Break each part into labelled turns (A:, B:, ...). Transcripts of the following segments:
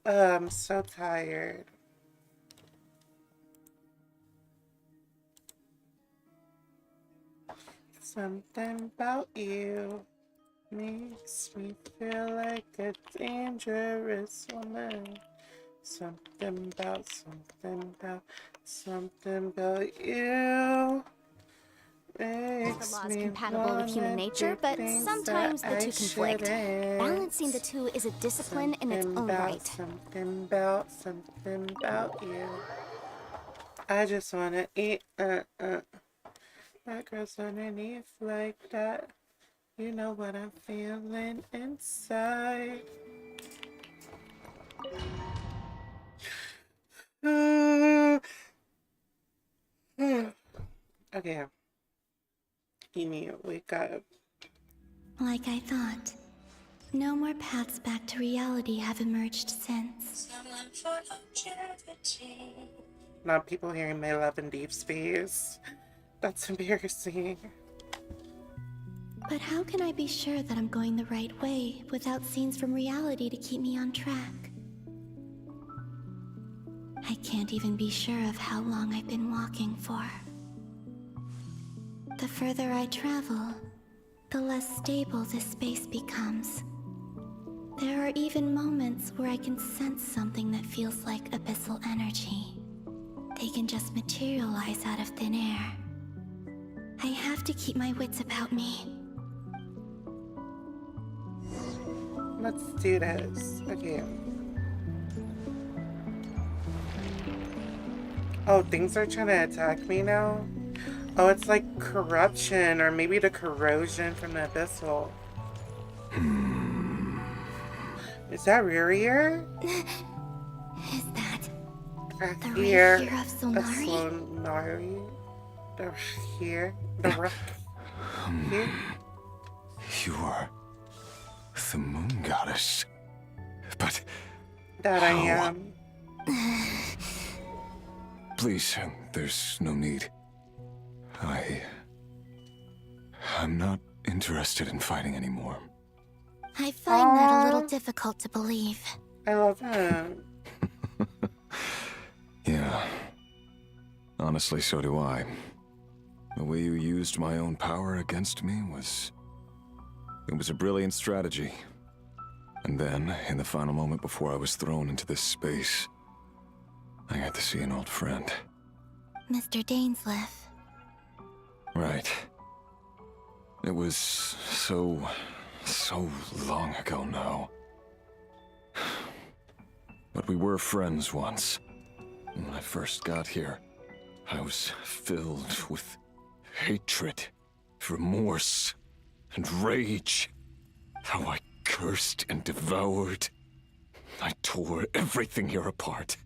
A: I'm so tired. Something about you makes me feel like a dangerous woman. Something about you
B: The
A: makes
B: law is
A: me
B: compatible with human
A: wanna
B: nature,
A: do
B: but
A: things that
B: sometimes the
A: I
B: two conflict. Balancing the
A: shouldn't.
B: two is a discipline in its own right.
A: Something about you. I just wanna eat, that girl's underneath like that. You know what I'm feeling inside. Okay, you need to wake up.
C: Like I thought. No more paths back to reality have emerged since.
A: Not people hearing my love and deep space. That's embarrassing.
C: But how can I be sure that I'm going the right way without scenes from reality to keep me on track? I can't even be sure of how long I've been walking for. The further I travel, the less stable this space becomes. There are even moments where I can sense something that feels like abyssal energy. They can just materialize out of thin air. I have to keep my wits about me.
A: Let's do this. Okay. Oh, things are trying to attack me now? Oh, it's like corruption, or maybe the corrosion from the abyssal. Is that Ririer?
C: Is that the
A: Here,
C: right here of Solnari?
A: Solnari? The rock here?
D: You are the moon goddess. But
A: That
D: how?
A: I am.
D: Please, there's no need. I'm not interested in fighting anymore.
C: I find that a little difficult to believe.
A: I love him.
D: Yeah. Honestly, so do I. The way you used my own power against me was... It was a brilliant strategy. And then, in the final moment before I was thrown into this space, I got to see an old friend.
C: Mr. Dainsleif.
D: Right. It was so long ago now. But we were friends once. When I first got here, I was filled with hatred, remorse, and rage. How I cursed and devoured. I tore everything here apart.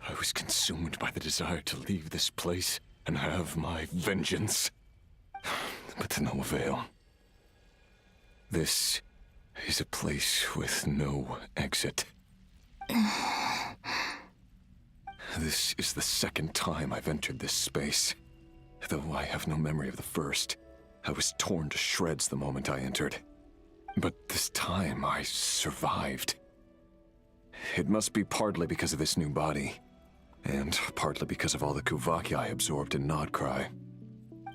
D: I was consumed by the desire to leave this place and have my vengeance. But to no avail. This is a place with no exit. This is the second time I've entered this space. Though I have no memory of the first. I was torn to shreds the moment I entered. But this time I survived. It must be partly because of this new body. And partly because of all the Kuvaki I absorbed in Nodcry.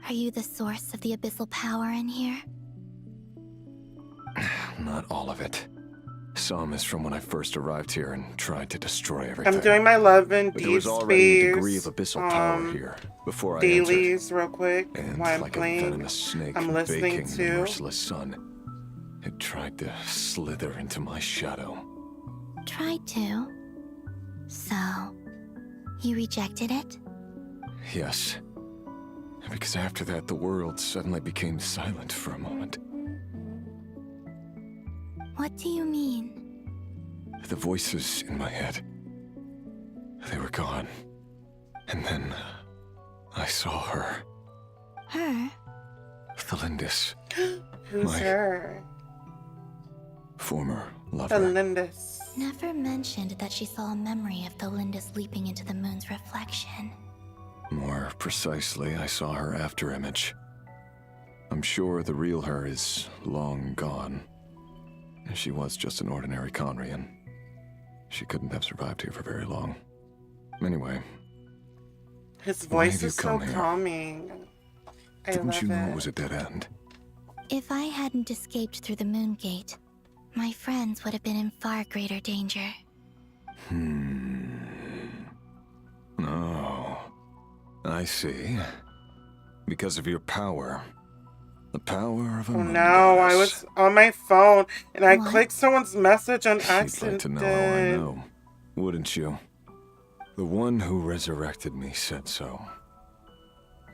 C: Are you the source of the abyssal power in here?
D: Not all of it. Some is from when I first arrived here and tried to destroy everything.
A: I'm doing my love and
D: But
A: deep
D: there was already a degree of
A: space
D: abyssal power here before I
A: dailies real quick
D: entered.
A: while
D: And
A: I'm
D: like
A: playing.
D: a venomous snake
A: I'm listening
D: baking in the
A: to.
D: merciless sun, it tried to slither into my shadow.
C: Tried to. So, you rejected it?
D: Yes. Because after that, the world suddenly became silent for a moment.
C: What do you mean?
D: The voices in my head, they were gone. And then I saw her.
C: Her?
D: Thelindis.
A: Who's her?
D: Former lover.
A: Thelindis.
C: Never mentioned that she saw a memory of Thelindis leaping into the moon's reflection.
D: More precisely, I saw her afterimage. I'm sure the real her is long gone. She was just an ordinary Conrian. she couldn't have survived here for very long. Anyway,
A: His
D: why
A: voice
D: have you
A: is so
D: come here?
A: calming. I
D: Didn't
A: love
D: you know
A: it.
D: it was a dead end?
C: If I hadn't escaped through the moon gate, my friends would have been in far greater danger.
D: Oh, I see. Because of your power. The power of a
A: Oh
D: moon
A: no, I
D: goddess.
A: was on my phone and I
C: What?
A: clicked someone's message on
D: You'd
A: accident.
D: like to know how I know, wouldn't you? The one who resurrected me said so.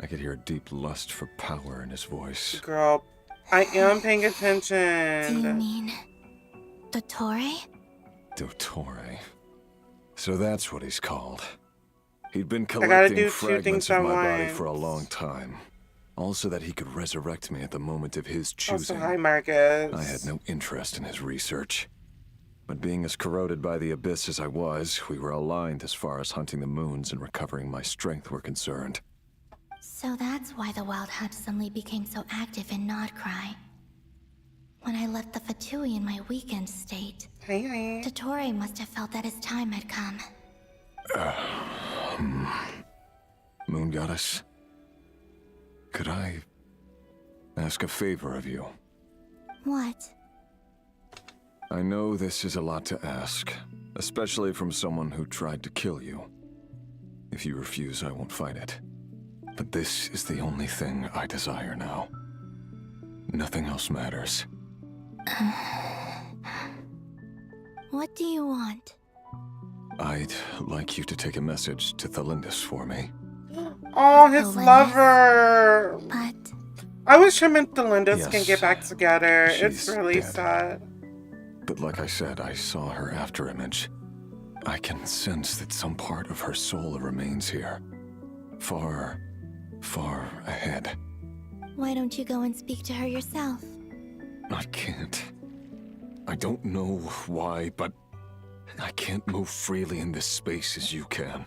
D: I could hear a deep lust for power in his voice.
A: Girl, I am paying
C: Do you
A: attention.
C: mean Dotttore?
D: Dotttore. So that's what he's called. He'd been
A: gotta
D: collecting
A: do two
D: fragments
A: things
D: of
A: at
D: my body for a
A: once.
D: long time. Also that he could resurrect me at the moment of his
A: Also,
D: choosing.
A: hi Marcus.
D: I had no interest in his research. But being as corroded by the abyss as I was, we were aligned as far as hunting the moons and recovering my strength were concerned.
C: So that's why the Wild Hunt suddenly became so active in Nodcry. When I left the Fatui in my weakened state,
A: Hey.
C: Dotttore must have felt that his time had come.
D: Moon Goddess, could I ask a favor of you?
C: What?
D: I know this is a lot to ask, especially from someone who tried to kill you. If you refuse, I won't fight it. But this is the only thing I desire now. Nothing else matters.
C: What do you want?
D: I'd like you to take a message to Thalindis for me.
A: Oh, his
C: Thalindis?
A: lover.
C: But
A: I wish him and Thalindis can
D: Yes,
A: get back together. It's
D: she's
A: really
D: dead.
A: sad.
D: But like I said, I saw her afterimage. I can sense that some part of her soul remains here. Far, far ahead.
C: why don't you go and speak to her yourself?
D: I can't. I don't know why, but I can't move freely in this space as you can.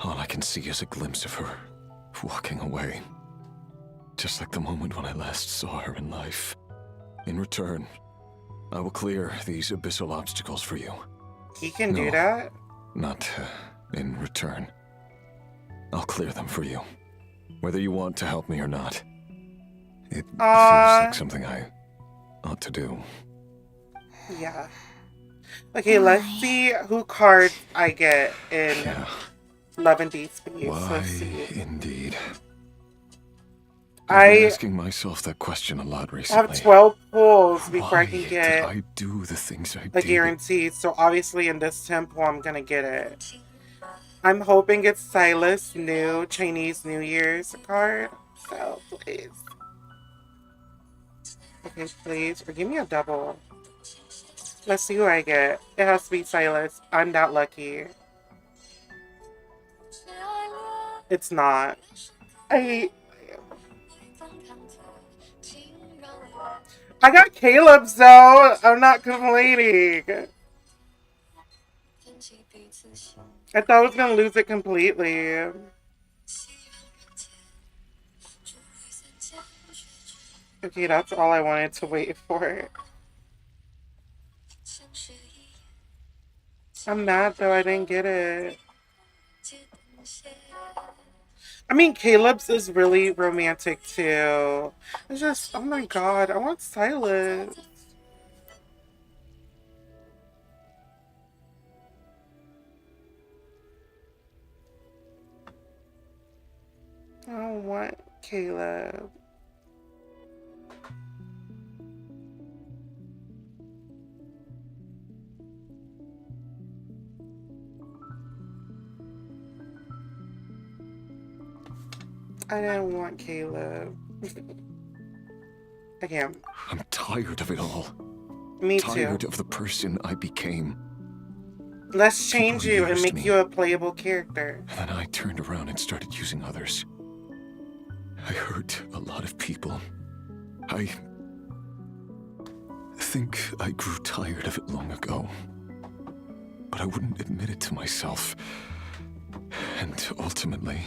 D: All I can see is a glimpse of her walking away. Just like the moment when I last saw her in life. In return, I will clear these abyssal obstacles for you.
A: He can do
D: No.
A: that?
D: Not in return. I'll clear them for you. Whether you want to help me or not. It feels like something I ought to do.
A: Yeah. Okay, let's
C: Why?
A: see who cards I get in
D: Yeah.
A: Love and Deep Space.
D: Why,
A: Let's see.
D: indeed.
A: I
D: I've been asking myself that question a lot recently.
A: have 12 pulls before I
D: Why
A: can
D: did
A: get
D: I do the things I
A: a
D: did?
A: guarantee. So obviously in this temple, I'm gonna get it. I'm hoping it's Silas' new Chinese New Year's card. So please. Okay, please. Or give me a double. Let's see who I get. It has to be Silas. I'm that lucky. It's not. I got Caleb's though. I'm not complaining. I thought I was gonna lose it completely. Okay, that's all I wanted to wait for. I'm mad though I didn't get it. I mean, Caleb's is really romantic too. It's just, oh my god, I want Silas. I don't want Caleb. I didn't want Caleb. Again.
D: I'm tired of it all.
A: Me
D: Tired
A: too.
D: of the person I became.
A: Let's change
D: People
A: you and
D: used
A: make
D: me.
A: you a playable character.
D: And then I turned around and started using others. I hurt a lot of people. I think I grew tired of it long ago. But I wouldn't admit it to myself. And ultimately,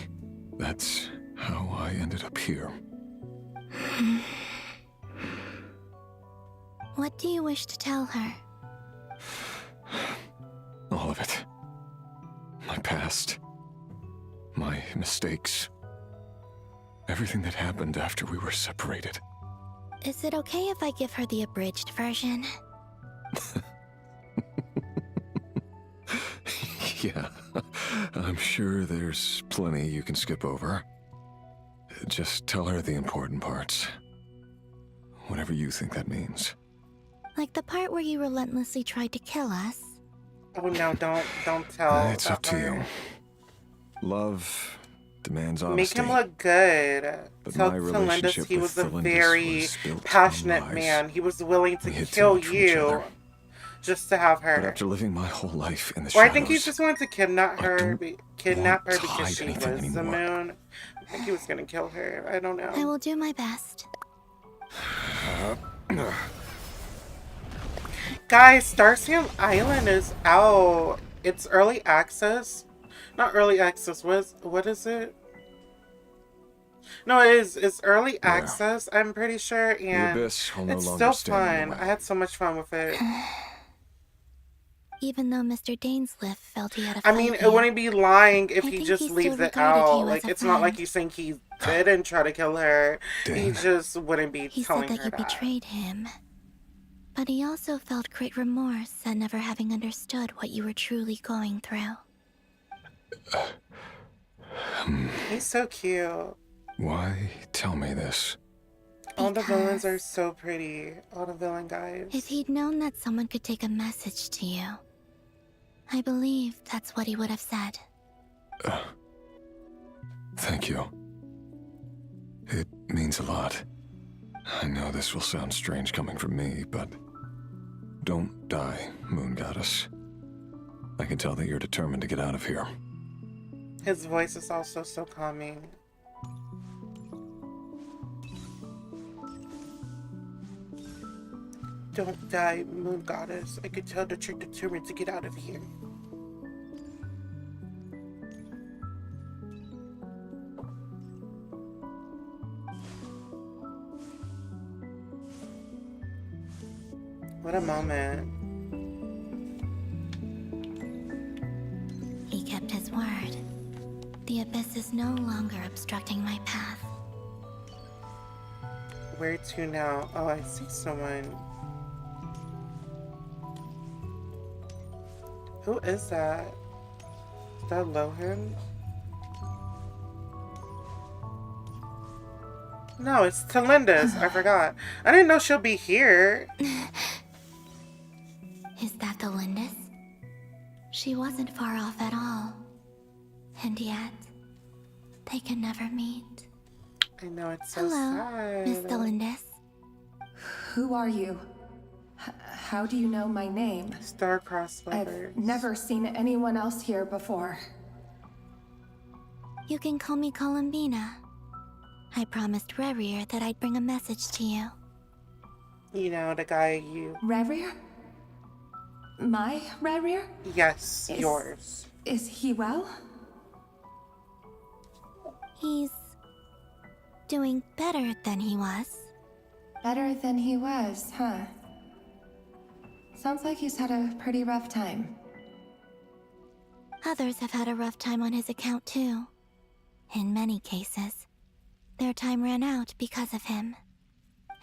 D: that's how I ended up here.
C: What do you wish to tell her?
D: All all of it. My past. My mistakes. Everything that happened after we were separated.
C: Is it okay if I give her the abridged version?
D: Yeah, I'm sure there's plenty you can skip over. Just tell her the important parts. Whatever you think that means.
C: Like the part where you relentlessly tried to kill us?
A: Oh no, don't tell.
D: It's up to you. Love demands
A: Make
D: honesty.
A: him look good.
D: But
A: Tell
D: my
A: Telendis
D: relationship
A: he
D: with
A: was a
D: Felindis
A: very
D: was built on
A: passionate
D: lies.
A: man. He was willing to
D: We hid too
A: kill
D: much from each
A: you
D: other.
A: just to have
D: But
A: her.
D: after living my whole life in the
A: Or
D: shadows,
A: I think he just wanted to kidnap
D: I
A: her,
D: don't
A: kidnap
D: want
A: her
D: to
A: because
D: hide
A: she
D: anything
A: was the
D: anymore.
A: moon. I think he was gonna kill her. I don't know.
C: I will do my best.
A: Guys, Starship Island is out. It's early access. Not early access. What is it? No, it's early access, I'm pretty sure,
D: the
A: and
D: abyss will no
A: it's
D: longer
A: still
D: stand in the
A: fun.
D: way.
A: I had so much fun with it.
C: Even though Mr. Dainsliff felt he had a
A: I
C: fight
A: mean,
C: with
A: it wouldn't be lying if
C: I
A: he
C: think
A: just
C: he still
A: leaves it
C: regarded
A: out.
C: you as
A: Like,
C: a
A: it's not like
C: friend.
A: he's saying he didn't try to kill her. He
D: Dane.
A: just wouldn't be
C: He
A: telling
C: said that
A: her
C: you
A: that.
C: betrayed him. But he also felt great remorse at never having understood what you were truly going through.
A: He's so cute.
D: Why tell me this?
A: All the villains are
C: Because
A: so pretty. All the villain guys.
C: if he'd known that someone could take a message to you, I believe that's what he would have said.
D: Thank you. It means a lot. I know this will sound strange coming from me, but don't die, Moon Goddess. I can tell that you're determined to get out of here.
A: His voice is also so calming. Don't die, Moon Goddess. I can tell that you're determined to get out of here. What a moment.
C: He kept his word. The abyss is no longer obstructing my path.
A: Where to now? Oh, I see someone. Who is that? Is that Lohan? No, it's Telendis. I forgot. I didn't know she'll be here.
C: Is that the Lindis? She wasn't far off at all. And yet, they can never meet.
A: I know, it's so
C: Hello,
A: sad.
C: Miss Lindis.
E: Who are you? How do you know my name?
A: Star-crossed lovers.
E: I've never seen anyone else here before.
C: You can call me Columbina. I promised Rerir that I'd bring a message to you.
A: You know, the guy you...
E: Rerir? My Rerir?
A: Yes,
E: Is-
A: yours.
E: Is he well?
C: He's doing better than he was.
E: Better than he was, huh? Sounds like he's had a pretty rough time.
C: Others have had a rough time on his account too. In many cases, their time ran out because of him.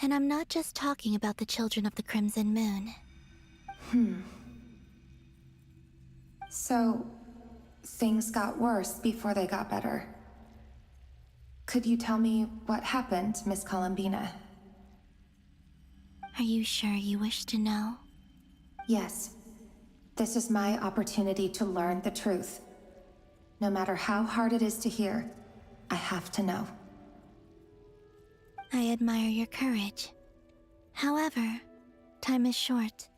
C: And I'm not just talking about the children of the Crimson Moon.
E: So, things got worse before they got better. Could you tell me what happened, Miss Columbina?
C: Are you sure you wish to know?
E: Yes. This is my opportunity to learn the truth. No matter how hard it is to hear, I have to know.
C: I admire your courage. However, time is short.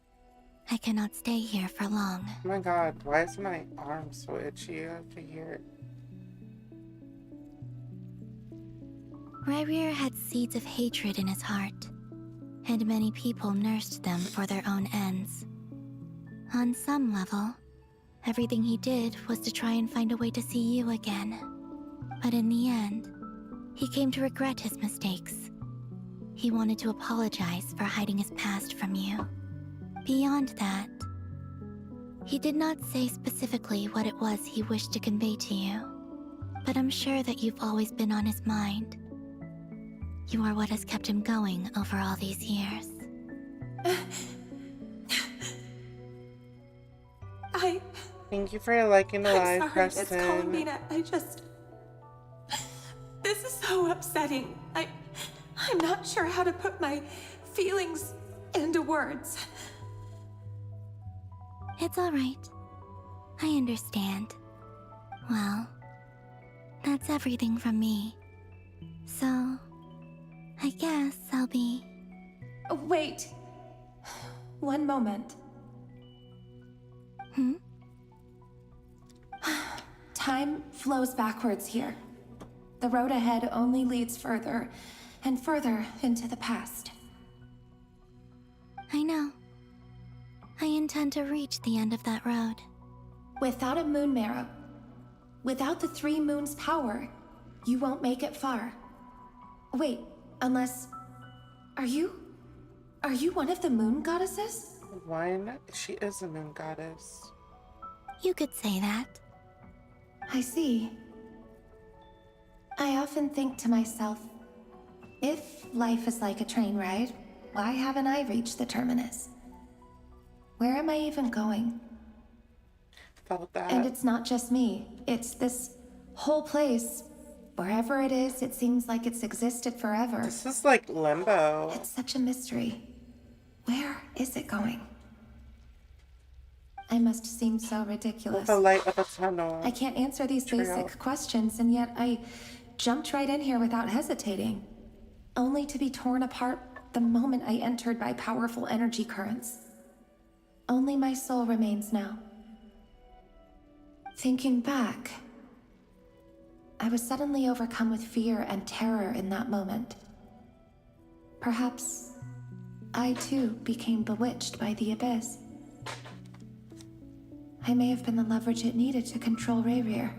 C: I cannot stay here for long.
A: Oh my god, why is my arm so itchy after here?
C: Rerir had seeds of hatred in his heart, and many people nursed them for their own ends. On some level, everything he did was to try and find a way to see you again. But in the end, he came to regret his mistakes. He wanted to apologize for hiding his past from you. Beyond that, He did not say specifically what it was he wished to convey to you, but I'm sure that you've always been on his mind. You are what has kept him going over all these years.
A: Thank you for liking the live,
F: sorry,
A: Preston.
F: Miss Columbina. This is so upsetting. I'm not sure how to put my feelings into words.
C: It's all right. I understand. Well, that's everything from me. So, I guess I'll be...
E: Wait. One moment. Time flows backwards here. The road ahead only leads further and further into the past.
C: I know. I intend to reach the end of that road.
E: Without a moon marrow, without the 3 moons' power, you won't make it far. Wait, unless... Are you one of the moon goddesses?
A: One, she is a moon goddess.
C: You could say that.
E: I see. I often think to myself, if life is like a train ride, why haven't I reached the terminus? Where am I even going?
A: Felt that.
E: And it's not just me. It's this whole place. Wherever it is, it seems like it's existed forever.
A: This is like limbo.
E: It's such a mystery. Where is it going? I must seem so ridiculous.
A: The light of the tunnel.
E: I can't answer these
A: True.
E: basic questions, and yet I jumped right in here without hesitating, only to be torn apart the moment I entered by powerful energy currents. Only my soul remains now. Thinking back, I was suddenly overcome with fear and terror in that moment. Perhaps I too became bewitched by the abyss. I may have been the leverage it needed to control Rayrir.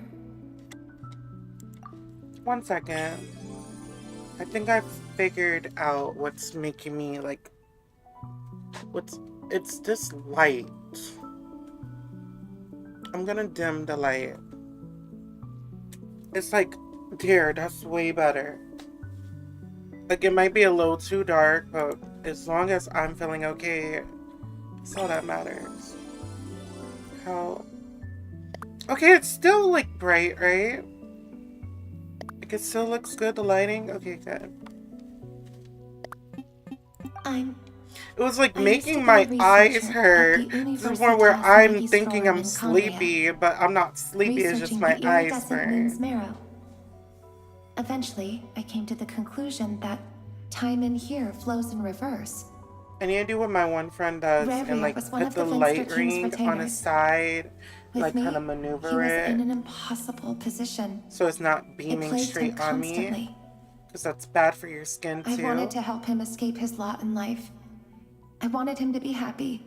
A: 1 second. I think I've figured out what's making me like... It's this light. I'm gonna dim the light. It's like, there, that's way better. Like, it might be a little too dark, but as long as I'm feeling okay, that's all that matters. How... Okay, it's still, like, bright, right? Like, it still looks good, the lighting? Okay, good. It was, like, making my eyes hurt. This is one where I'm thinking I'm sleepy, but I'm not sleepy, it's just my eyes burn.
E: Marrow. Eventually, I came to the conclusion that time in here flows in reverse.
A: I need to do what my one friend does and like put the light ring on his side, like kind of maneuver
E: he was
A: it
E: in an impossible position.
A: so it's not
E: It
A: beaming
E: plagued him
A: straight on me,
E: constantly.
A: because that's bad for your skin
E: I
A: too.
E: wanted to help him escape his lot in life. I wanted him to be happy.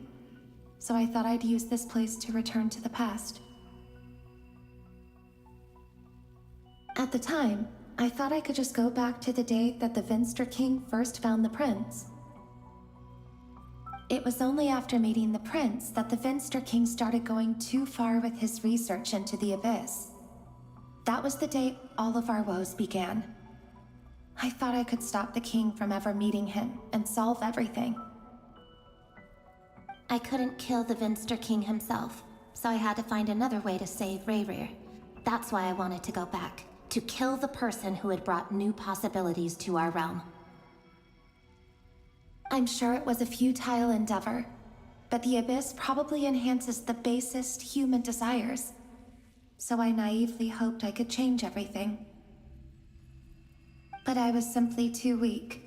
E: So I thought I'd use this place to return to the past. At the time, I thought I could just go back to the day that the Vinster King first found the prince. It was only after meeting the prince that the Vinster King started going too far with his research into the abyss. That was the day all of our woes began. I thought I could stop the king from ever meeting him and solve everything.
G: I couldn't kill the Vinster King himself, so I had to find another way to save Rayrir. That's why I wanted to go back, to kill the person who had brought new possibilities to our realm.
E: I'm sure it was a futile endeavor, but the abyss probably enhances the basest human desires. So I naively hoped I could change everything. But I was simply too weak.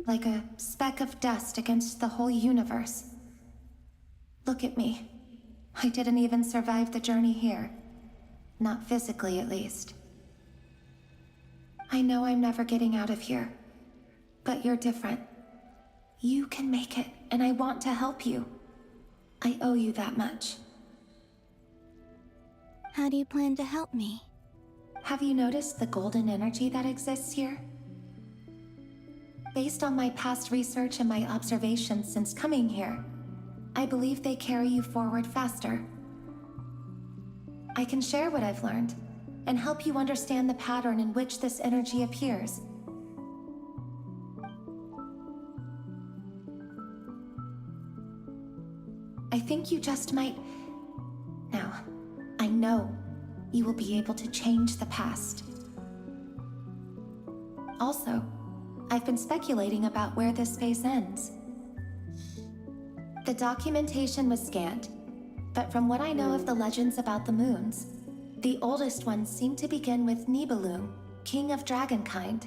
E: Like a speck of dust against the whole universe. Look at me. I didn't even survive the journey here. Not physically, at least. I know I'm never getting out of here. But you're different. You can make it, and I want to help you. I owe you that much.
C: How do you plan to help me?
E: Have you noticed the golden energy that exists here? Based on my past research and my observations since coming here, I believe they carry you forward faster. I can share what I've learned and help you understand the pattern in which this energy appears. I think you just might... Now, I know you will be able to change the past. Also, I've been speculating about where this phase ends. The documentation was scanned, but from what I know of the legends about the moons, the oldest ones seem to begin with Nibelung, king of dragonkind.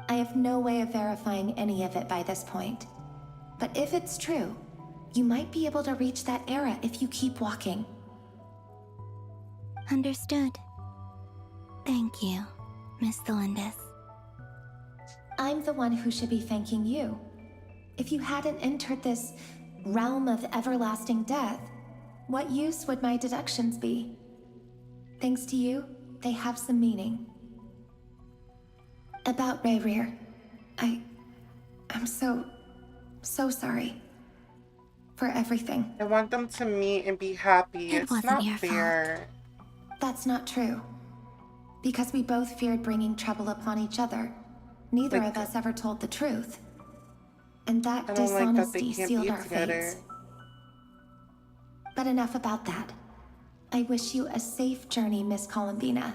E: I have no way of verifying any of it by this point, but if it's true, you might be able to reach that era if you keep walking.
C: Understood. Thank you, Miss Thelindis.
E: I'm the one who should be thanking you. If you hadn't entered this realm of everlasting death, what use would my deductions be? Thanks to you, they have some meaning. About Rayrir, I'm so sorry. For everything.
A: I want them to meet and be happy.
C: It
A: It's
C: wasn't
A: not
C: your
A: fair.
E: That's not true. Because we both feared bringing trouble upon each other. Neither of us ever told the truth. And that
A: I don't like that they
E: dishonesty
A: can't
E: sealed
A: be
E: our
A: together.
E: fates. But enough about that. I wish you a safe journey, Miss Columbina.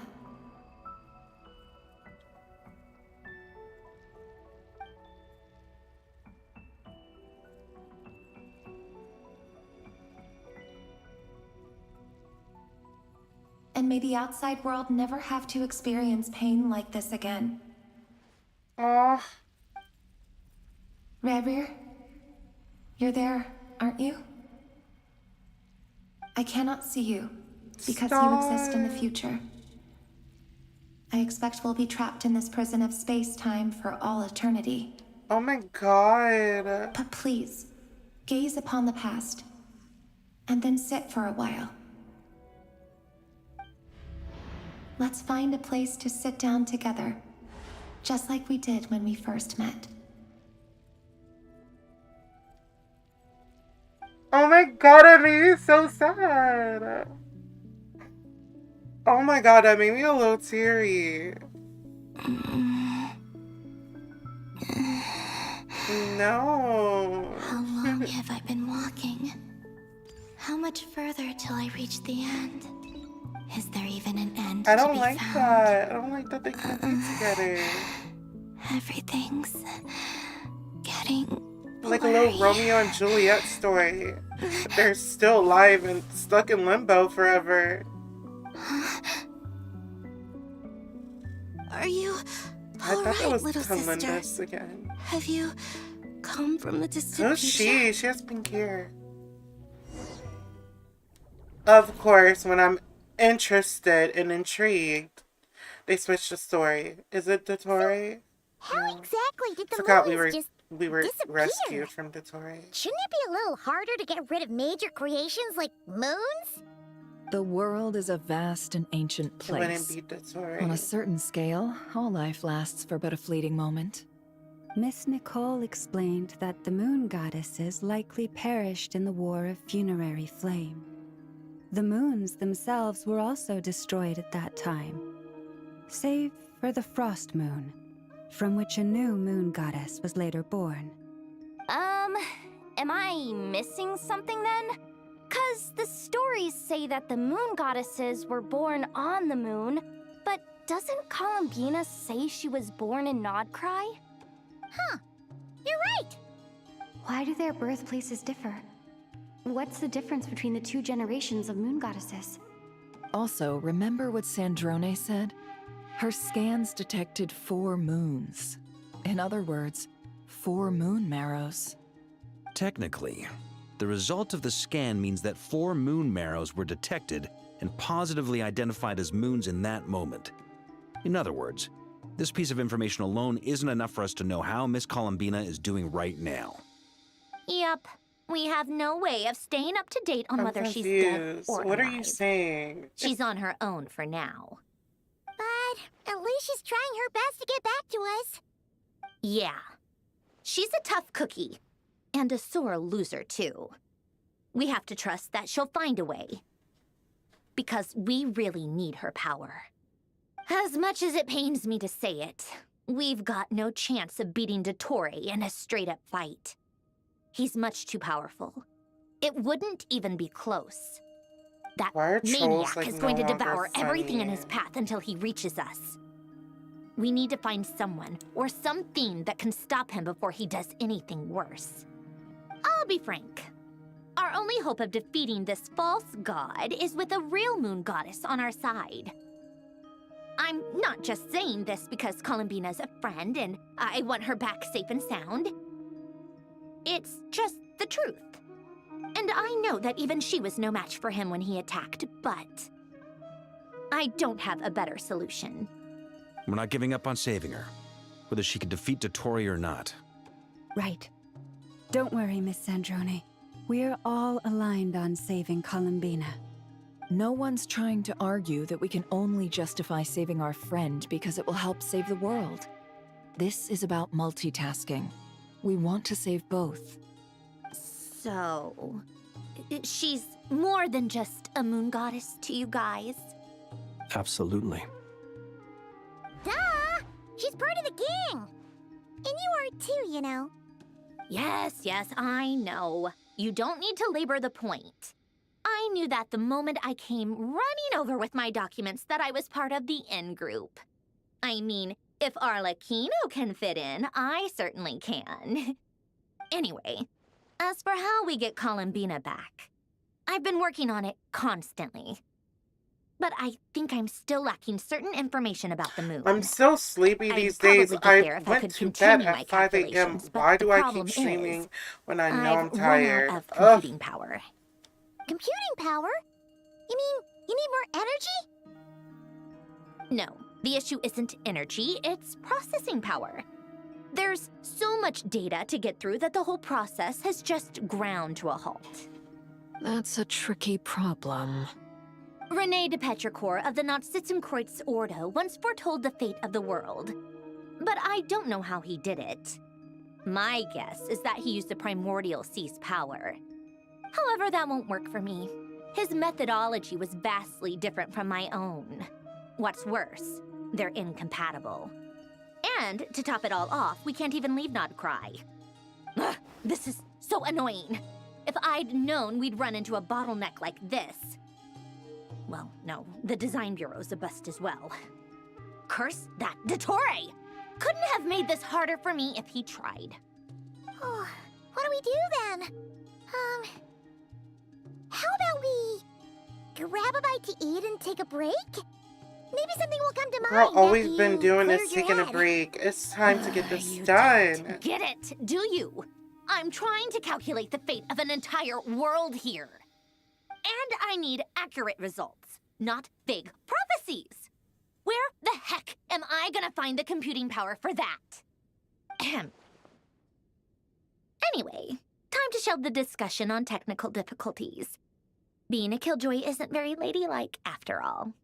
E: And may the outside world never have to experience pain like this again.
A: Aw.
E: Rayrir, you're there, aren't you? I cannot see you, because you exist in the future. I expect we'll be trapped in this prison of space-time for all eternity.
A: Oh my god.
E: But please, gaze upon the past, and then sit for a while. Let's find a place to sit down together, just like we did when we first met.
A: Oh my god, that made me so sad. Oh my god, that made me a little teary. No.
C: How long have I been walking? How much further till I reach the end? Is there even an end
A: I
C: to
A: don't
C: be
A: like
C: found?
A: that. I don't like that they can't be together.
C: Everything's getting
A: Like a little
C: blurry.
A: Romeo and Juliet story. But they're still alive and stuck in limbo forever.
C: Are you
A: I
C: all
A: thought that
C: right,
A: was
C: little sister?
A: Telindus again.
C: Have you come from the distant
A: Who's
C: future?
A: she? She has pink hair. Of course, when I'm interested and intrigued, they switch the story. Is it Dotttore?
B: How exactly did the
A: Forgot
B: moons just
A: we were
B: disappear?
A: rescued from Dotttore.
B: Shouldn't it be a little harder to get rid of major creations like moons?
H: The world is a vast and ancient
A: It wouldn't
H: place.
A: be Dotttore.
H: On a certain scale, all life lasts for but a fleeting moment.
I: Miss Nicole explained that the moon goddesses likely perished in the War of Funerary Flame. The moons themselves were also destroyed at that time, save for the Frost Moon, from which a new moon goddess was later born.
B: Am I missing something then? 'Cause the stories say that the moon goddesses were born on the moon, but doesn't Columbina say she was born in Nodcry? Huh, you're right!
J: Why do their birthplaces differ? What's the difference between the two generations of moon goddesses?
H: Also, remember what Sandrone said? Her scans detected 4 moons. In other words, 4 moon marrows.
K: Technically, the result of the scan means that 4 moon marrows were detected and positively identified as moons in that moment. In other words, this piece of information alone isn't enough for us to know how Miss Columbina is doing right now.
B: Yep. We have no way of staying up to date on
A: I'm
B: whether she's dead
A: confused.
B: or
A: What are
B: alive.
A: you saying?
B: She's on her own for now. But at least she's trying her best to get back to us. Yeah. She's a tough cookie.
L: And a sore loser, too. We have to trust that she'll find a way. Because we really need her power. As much as it pains me to say it, we've got no chance of beating Dotttore in a straight-up fight. He's much too powerful. It wouldn't even be close. That maniac is going to devour everything in his path until he reaches us. We need to find someone or something that can stop him before he does anything worse. I'll be frank. Our only hope of defeating this false god is with a real moon goddess on our side. I'm not just saying this because Columbina's a friend and I want her back safe and sound. It's just the truth. And I know that even she was no match for him when he attacked, but I don't have a better solution.
K: We're not giving up on saving her, whether she can defeat Dotttore or not.
I: Right. Don't worry, Miss Sandrone. We're all aligned on saving Columbina.
H: No one's trying to argue that we can only justify saving our friend because it will help save the world. This is about multitasking. We want to save both.
L: So, she's more than just a moon goddess to you guys?
M: Absolutely.
B: Duh! She's part of the gang! And you are too, you know.
L: Yes, I know. You don't need to labor the point. I knew that the moment I came running over with my documents that I was part of the in-group. I mean, if Arlecchino can fit in, I certainly can. Anyway, as for how we get Columbina back, I've been working on it constantly. But I think I'm still lacking certain information about the moon.
A: I'm so sleepy these days. I went to bed at 5 a.m. Why do I keep streaming when I know I'm tired?
L: Run out of computing power.
B: Computing power? You mean you need more energy?
L: No, the issue isn't energy, it's processing power. There's so much data to get through that the whole process has just ground to a halt.
H: That's a tricky problem.
L: René de Petrichor of the Nazissenkreuz Ordo once foretold the fate of the world. But I don't know how he did it. My guess is that he used the primordial sea's power. However, that won't work for me. His methodology was vastly different from my own. What's worse, they're incompatible. And, to top it all off, we can't even leave Nodcry. Ugh, this is so annoying. If I'd known we'd run into a bottleneck like this... Well, no, the design bureau's a bust as well. Curse that Dotttore! Couldn't have made this harder for me if he tried.
B: Oh, what do we do then? How about we grab a bite to eat and take a break? Maybe something will come to mind.
A: Girl, all we've been doing is taking a break. It's time to get this done.
L: Get it, do you? I'm trying to calculate the fate of an entire world here. And I need accurate results, not vague prophecies. Where the heck am I gonna find the computing power for that? Ahem. Anyway, time to shelve the discussion on technical difficulties. Being a killjoy isn't very ladylike after all.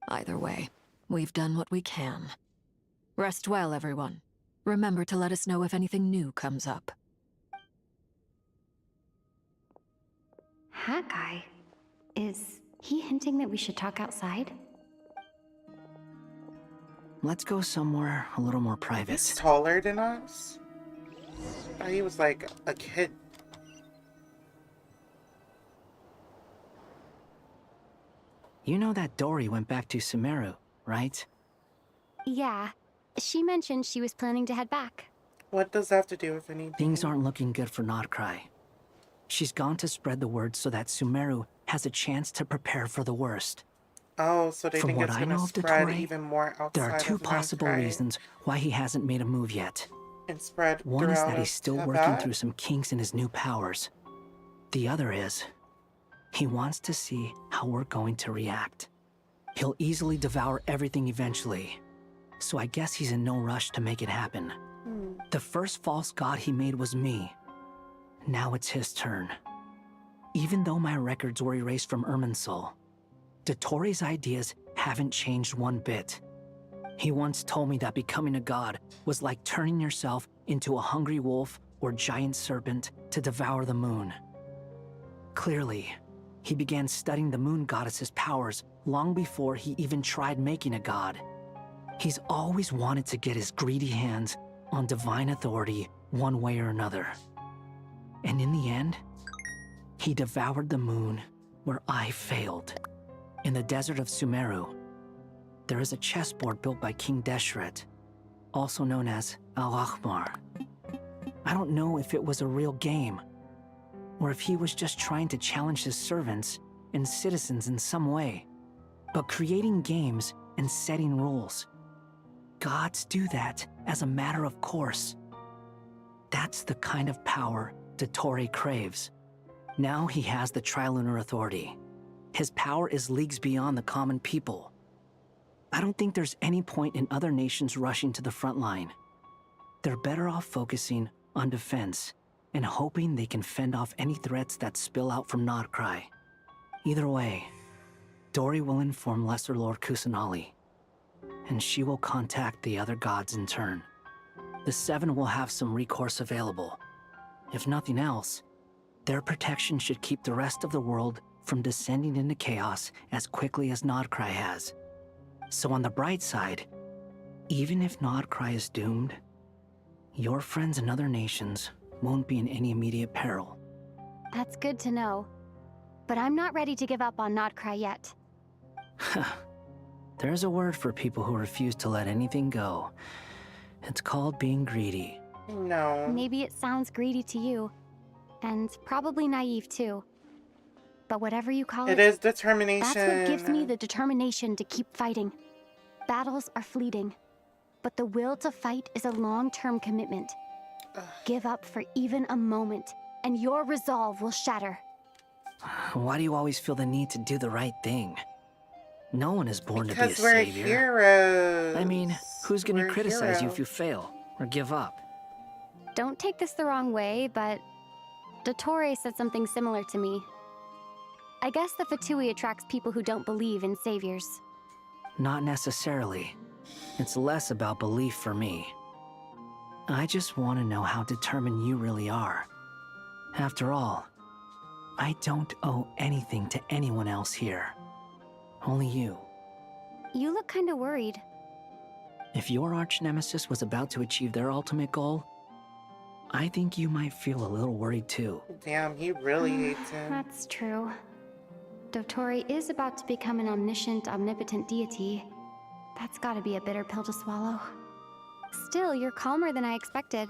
H: Either way, we've done what we can. Rest well, everyone. Remember to let us know if anything new comes up.
J: Hat guy? Is he hinting that we should talk outside?
M: Let's go somewhere a little more private.
A: He's taller than us? I thought he was like a kid.
M: You know that Dory went back to Sumeru, right?
J: Yeah. She mentioned she was planning to head back.
A: What does that have to do with anything?
M: Things aren't looking good for Nodcry. She's gone to spread the word so that Sumeru has a chance to prepare for the worst.
A: Oh, so they
M: From
A: think
M: what
A: it's
M: I
A: gonna
M: know of
A: spread
M: Dotttore,
A: even more outside
M: there are two
A: of
M: possible
A: Nodcry
M: reasons why he hasn't made a move yet.
A: and spread
M: One is
A: throughout
M: that he's still working
A: Tibet.
M: through some kinks in his new powers. The other is, he wants to see how we're going to react. He'll easily devour everything eventually, so I guess he's in no rush to make it happen. The first false god he made was me. Now it's his turn. Even though my records were erased from Irminsul, Dotttore's ideas haven't changed one bit. He once told me that becoming a god was like turning yourself into a hungry wolf or giant serpent to devour the moon. Clearly, he began studying the moon goddess's powers long before he even tried making a god. He's always wanted to get his greedy hands on divine authority one way or another. And in the end, he devoured the moon where I failed. In the desert of Sumeru, there is a chessboard built by King Deshret, also known as Al-Ahmar. I don't know if it was a real game, or if he was just trying to challenge his servants and citizens in some way. But creating games and setting rules, gods do that as a matter of course. That's the kind of power Dotttore craves. Now he has the Trilunar Authority. His power is leagues beyond the common people. I don't think there's any point in other nations rushing to the front line. They're better off focusing on defense and hoping they can fend off any threats that spill out from Nodcry. Either way, Dori will inform Lesser Lord Kusanali, and she will contact the other gods in turn. The Seven will have some recourse available. If nothing else, their protection should keep the rest of the world from descending into chaos as quickly as Nodcry has. So on the bright side, even if Nodcry is doomed, your friends in other nations won't be in any immediate peril.
J: That's good to know. But I'm not ready to give up on Nodcry yet.
M: There's a word for people who refuse to let anything go. It's called being greedy.
A: No.
J: Maybe it sounds greedy to you, and probably naive too. But whatever you call it,
A: It is determination.
J: that's what gives me the determination to keep fighting. Battles are fleeting, but the will to fight is a long-term commitment. Give up for even a moment, and your resolve will shatter.
M: Why do you always feel the need to do the right thing? No one is born to be a
A: Because we're
M: savior.
A: heroes.
M: I mean, who's gonna
A: We're
M: criticize you if
A: heroes.
M: you fail or give up?
J: Don't take this the wrong way, but Dotttore said something similar to me. I guess the Fatui attracts people who don't believe in saviors.
M: Not necessarily. It's less about belief for me. I just want to know how determined you really are. After all, I don't owe anything to anyone else here. Only you.
J: You look kinda worried.
M: If your arch-nemesis was about to achieve their ultimate goal, I think you might feel a little worried too.
A: Damn, he really hates him.
J: That's true. Dotttore is about to become an omniscient, omnipotent deity. That's gotta be a bitter pill to swallow. Still, you're calmer than I expected.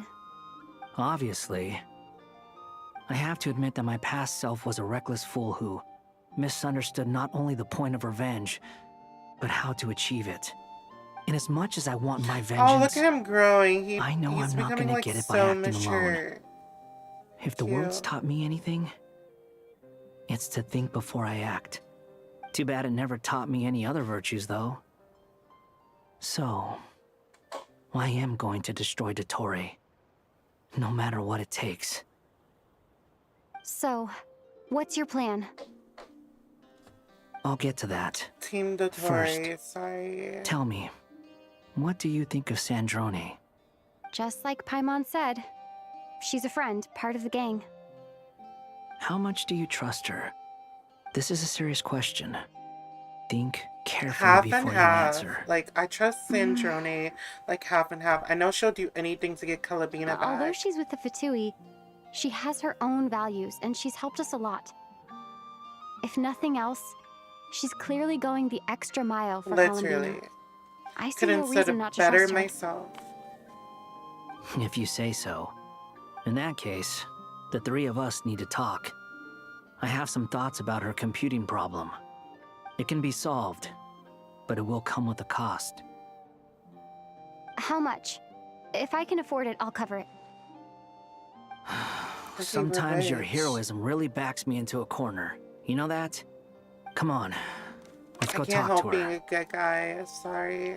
M: Obviously. I have to admit that my past self was a reckless fool who misunderstood not only the point of revenge, but how to achieve it. And as much as I want my vengeance,
A: Oh, look at him growing.
M: I know
A: he's
M: I'm not
A: becoming
M: gonna
A: like
M: get it by
A: so
M: acting
A: mature.
M: alone. If the world's taught me anything, it's to think before I act. Too bad it never taught me any other virtues, though. So, I am going to destroy Dotttore, no matter what it takes.
J: So, what's your plan?
M: I'll get to that.
A: Team Dotttore,
M: First,
A: sorry.
M: Tell me, what do you think of Sandrone?
J: Just like Paimon said, she's a friend, part of the gang.
M: How much do you trust her? This is a serious question. Think carefully
A: Half
M: before
A: and
M: you
A: half.
M: answer.
A: Like, I trust Sandrone, like, half and half. I know she'll do anything to get Calabina
J: Although
A: back.
J: she's with the Fatui, she has her own values, and she's helped us a lot. If nothing else, she's clearly going the extra mile for
A: Literally.
J: Columbina. I see
A: Couldn't
J: no
A: said
J: reason
A: it
J: not to
A: better
J: trust her.
A: myself.
M: If you say so. In that case, the three of us need to talk. I have some thoughts about her computing problem. It can be solved, but it will come with a cost.
J: How much? If I can afford it, I'll cover it.
M: Sometimes your
A: revenge.
M: heroism really backs me into a corner. You know that? Come on, let's go
A: I can't
M: talk
A: help
M: to
A: being
M: her.
A: a good guy. Sorry.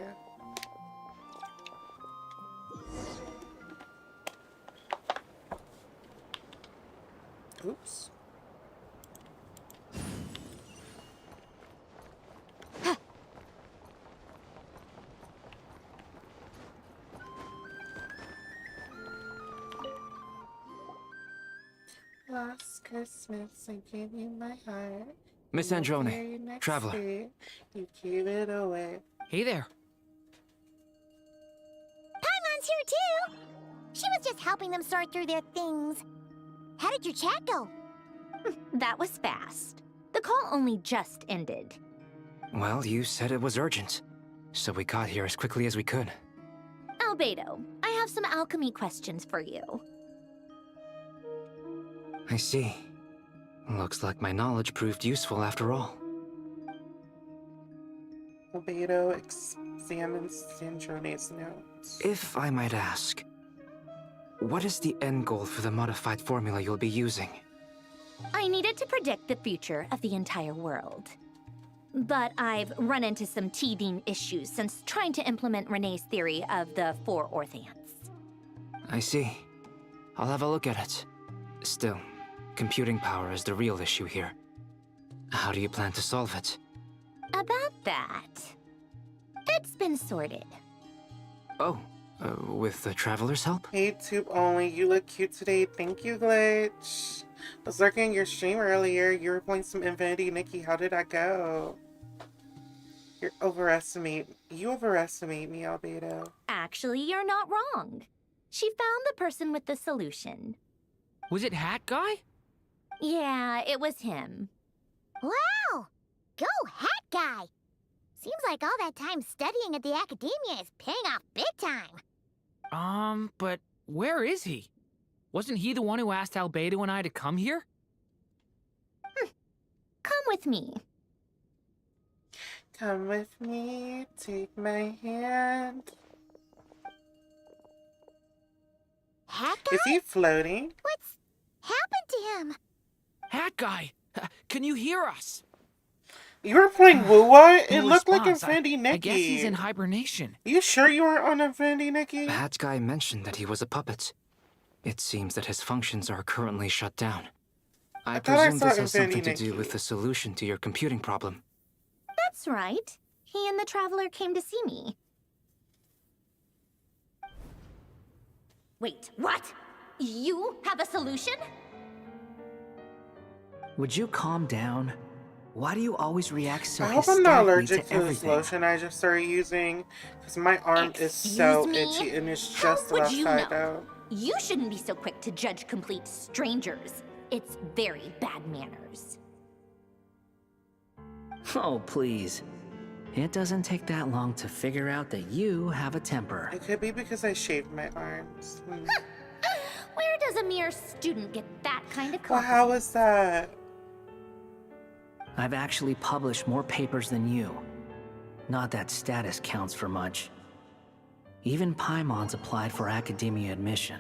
A: Oops. Last Christmas, I gave you my heart.
N: Miss
A: And the
N: Androne,
A: very next
N: Traveler.
A: day, you gave it away.
N: Hey there.
B: Paimon's here too! She was just helping them sort through their things. How did your chat go?
L: That was fast. The call only just ended.
M: Well, you said it was urgent, so we got here as quickly as we could.
L: Albedo, I have some alchemy questions for you.
M: I see. Looks like my knowledge proved useful after all.
A: Albedo examines Sandrone's notes.
M: If I might ask, what is the end goal for the modified formula you'll be using?
L: I needed to predict the future of the entire world. But I've run into some teething issues since trying to implement Renee's theory of the 4 Orthants.
M: I see. I'll have a look at it. Still, computing power is the real issue here. How do you plan to solve it?
L: About that, it's been sorted.
M: Oh, with the Traveler's help?
A: Hey, Tube Only, you look cute today. Thank you, Glitch. I was lurking your stream earlier. You were playing some Infinity Nikki. How did that go? You overestimate me, Albedo.
L: Actually, you're not wrong. She found the person with the solution.
N: Was it Hat Guy?
L: Yeah, it was him.
B: Wow! Go, Hat Guy! Seems like all that time studying at the academia is paying off big time.
N: But where is he? Wasn't he the one who asked Albedo and I to come here?
L: Come with me.
A: Come with me, take my hand.
B: Hat Guy?
A: Is he floating?
B: What's happened to him?
N: Hat Guy, can you hear us?
A: You were playing Wuwa? It
N: No
A: looked like
N: response.
A: Infinity Nikki.
N: I guess he's in hibernation.
A: You sure you weren't on Infinity Nikki?
M: Hat Guy mentioned that he was a puppet. It seems that his functions are currently shut down. I
A: thought I
M: presume
A: saw
M: this has
A: Infinity
M: something to do
A: Nikki.
M: with the solution to your computing problem.
L: That's right. He and the Traveler came to see me. Wait, what? You have a solution?
M: Would you calm down? Why do you always react so
A: I hope I'm not
M: hysterically
A: allergic
M: to
A: to this
M: everything?
A: lotion I just started using. Because my arm is so
L: Excuse me?
A: itchy and it's
L: How
A: just
L: would
A: left
L: you
A: side
L: know?
A: out.
L: You shouldn't be so quick to judge complete strangers. It's very bad manners.
M: Oh, please. It doesn't take that long to figure out that you have a temper.
A: It could be because I shaved my arms.
L: Where does a mere student get that kind of
A: Well,
L: confidence?
A: how was that?
M: I've actually published more papers than you. Not that status counts for much. Even Paimon's applied for academia admission.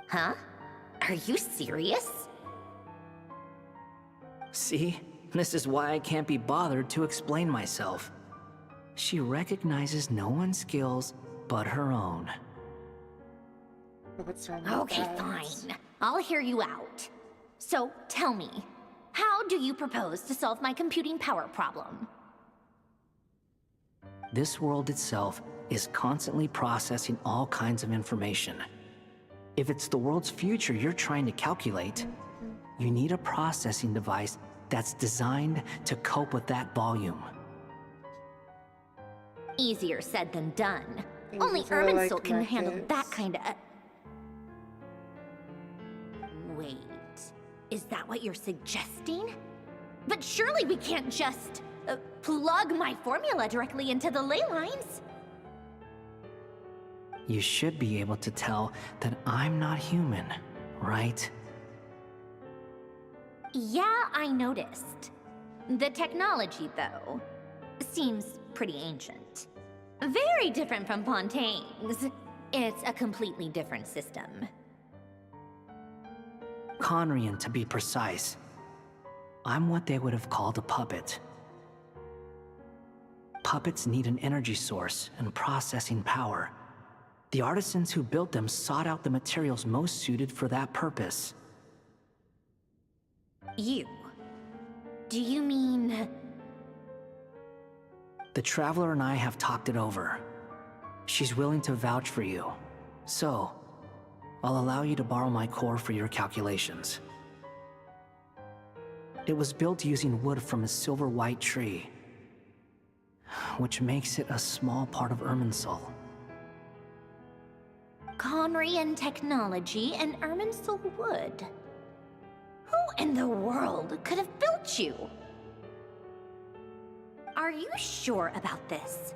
L: Huh? Are you serious?
M: See? This is why I can't be bothered to explain myself. She recognizes no one's skills but her own.
A: What's wrong with
L: Okay,
A: that?
L: fine. I'll hear you out. So, tell me, how do you propose to solve my computing power problem?
M: This world itself is constantly processing all kinds of information. If it's the world's future you're trying to calculate, you need a processing device that's designed to cope with that volume.
L: Easier said than done.
A: Thank
L: Only
A: you for the
L: Irminsul
A: like
L: can handle
A: markets.
L: that kind of... Wait, is that what you're suggesting? But surely we can't just plug my formula directly into the ley lines.
M: You should be able to tell that I'm not human, right?
L: Yeah, I noticed. The technology, though, seems pretty ancient. Very different from Fontaine's. It's a completely different system.
M: Conrian, to be precise. I'm what they would have called a puppet. Puppets need an energy source and processing power. The artisans who built them sought out the materials most suited for that purpose.
L: You? Do you mean...
M: The Traveler and I have talked it over. She's willing to vouch for you. So, I'll allow you to borrow my core for your calculations. It was built using wood from a silver-white tree, which makes it a small part of Irminsul.
L: Conrian technology and Irminsul wood. Who in the world could have built you? Are you sure about this?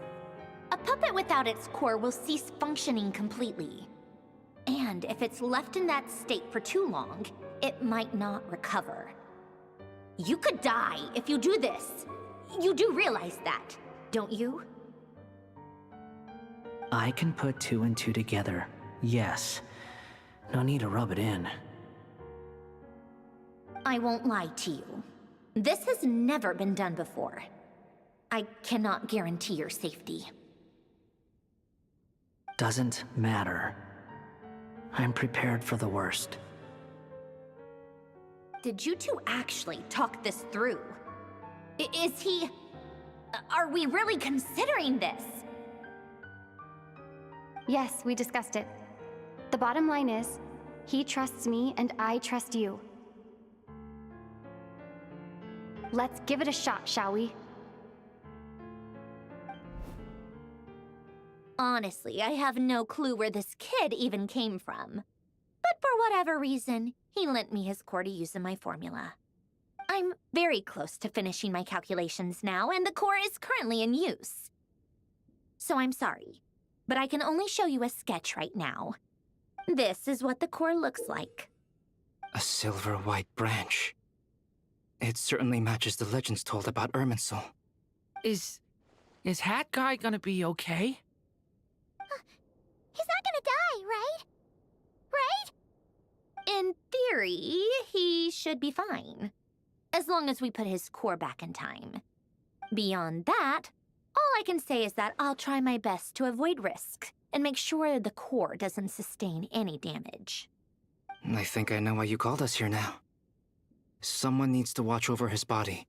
L: A puppet without its core will cease functioning completely. And if it's left in that state for too long, it might not recover. You could die if you do this. You do realize that, don't you?
M: I can put 2 and 2 together, yes. No need to rub it in.
L: I won't lie to you. This has never been done before. I cannot guarantee your safety.
M: Doesn't matter. I'm prepared for the worst.
L: Did you two actually talk this through? Is he... Are we really considering this?
J: Yes, we discussed it. The bottom line is, he trusts me and I trust you. Let's give it a shot, shall we?
L: Honestly, I have no clue where this kid even came from. But for whatever reason, he lent me his core to use in my formula. I'm very close to finishing my calculations now, and the core is currently in use. So I'm sorry, but I can only show you a sketch right now. This is what the core looks like.
M: A silver-white branch. It certainly matches the legends told about Irminsul.
N: Is Hat Guy gonna be okay?
B: He's not gonna die, right? Right?
L: In theory, he should be fine. As long as we put his core back in time. Beyond that, all I can say is that I'll try my best to avoid risk and make sure the core doesn't sustain any damage.
M: I think I know why you called us here now. Someone needs to watch over his body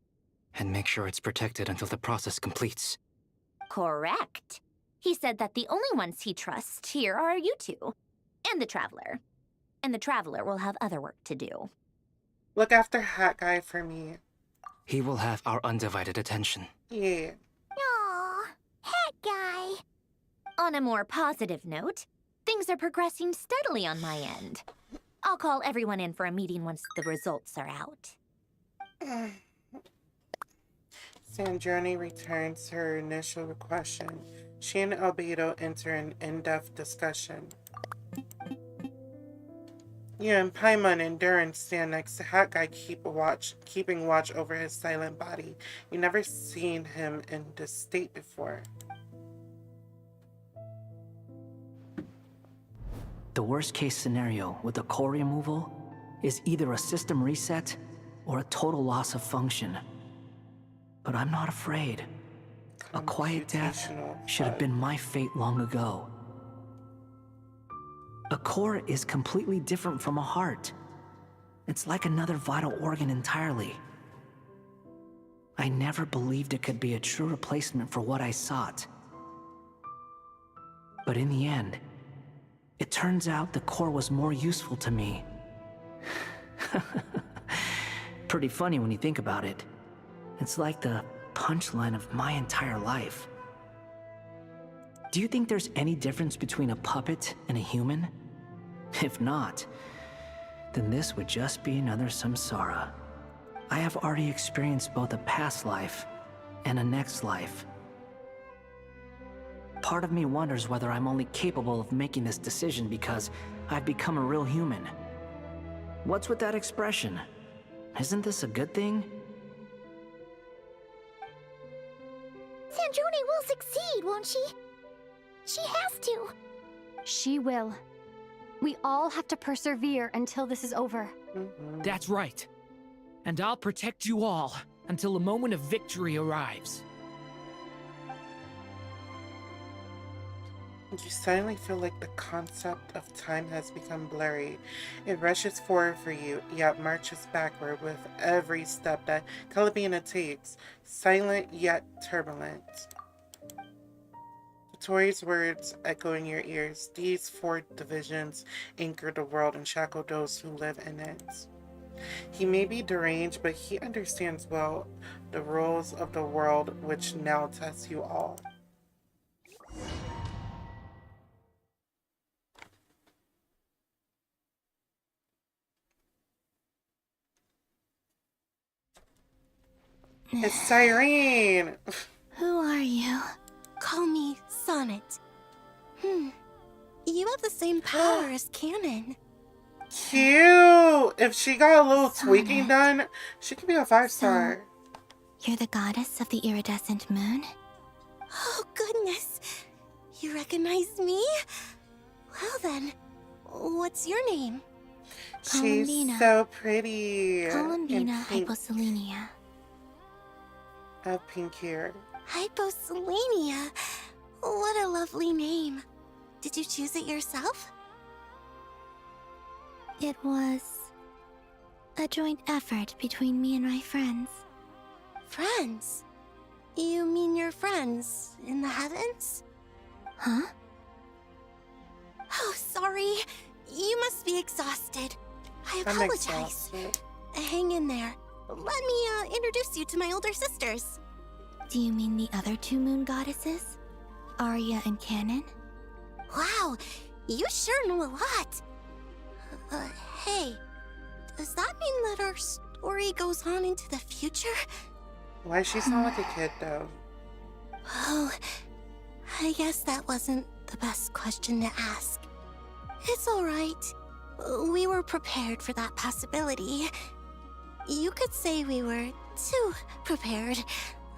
M: and make sure it's protected until the process completes.
L: Correct. He said that the only ones he trusts here are you two, and the Traveler. And the Traveler will have other work to do.
A: Look after Hat Guy for me.
M: He will have our undivided attention.
A: Yeah.
B: Aw, Hat Guy.
L: On a more positive note, things are progressing steadily on my end. I'll call everyone in for a meeting once the results are out.
A: Sanjoni returns to her initial question. She and Albedo enter an in-depth discussion. You and Paimon and Durin stand next to Hat Guy keeping watch over his silent body. You never seen him in this state before.
M: The worst case scenario with the core removal is either a system reset or a total loss of function. But I'm not afraid. A quiet death should have been my fate long ago. A core is completely different from a heart. It's like another vital organ entirely. I never believed it could be a true replacement for what I sought. But in the end, it turns out the core was more useful to me. Pretty funny when you think about it. It's like the punchline of my entire life. Do you think there's any difference between a puppet and a human? If not, then this would just be another samsara. I have already experienced both a past life and a next life. Part of me wonders whether I'm only capable of making this decision because I've become a real human. What's with that expression? Isn't this a good thing?
B: Sanjoni will succeed, won't she? She has to.
J: She will. We all have to persevere until this is over.
N: That's right. And I'll protect you all until a moment of victory arrives.
A: You suddenly feel like the concept of time has become blurry. It rushes forward for you, yet marches backward with every step that Calabina takes, silent yet turbulent. The Tori's words echo in your ears. These 4 divisions anchor the world and shackle those who live in it. He may be deranged, but he understands well the rules of the world which now test you all. It's Cyrene!
C: Who are you?
O: Call me Sonnet. You have the same power as Canon.
A: Cute! If she got a little tweaking done, she could be a 5-star.
C: You're the goddess of the iridescent moon?
O: Oh, goodness. You recognize me? Well then, what's your name?
A: She's
C: Columbina.
A: so pretty.
C: Columbina Hyposelenia.
A: I have pink hair.
O: Hyposelenia. What a lovely name. Did you choose it yourself?
C: It was a joint effort between me and my friends.
O: Friends? You mean your friends in the heavens?
C: Huh?
O: Oh, sorry. You must be exhausted. I
A: I'm
O: apologize.
A: exhausted.
O: Hang in there. Let me introduce you to my older sisters.
C: Do you mean the other 2 moon goddesses? Arya and Canon?
O: Wow, you sure know a lot. Hey, does that mean that our story goes on into the future?
A: Why does she sound like a kid, though?
O: Oh, I guess that wasn't the best question to ask. It's alright. We were prepared for that possibility. You could say we were too prepared.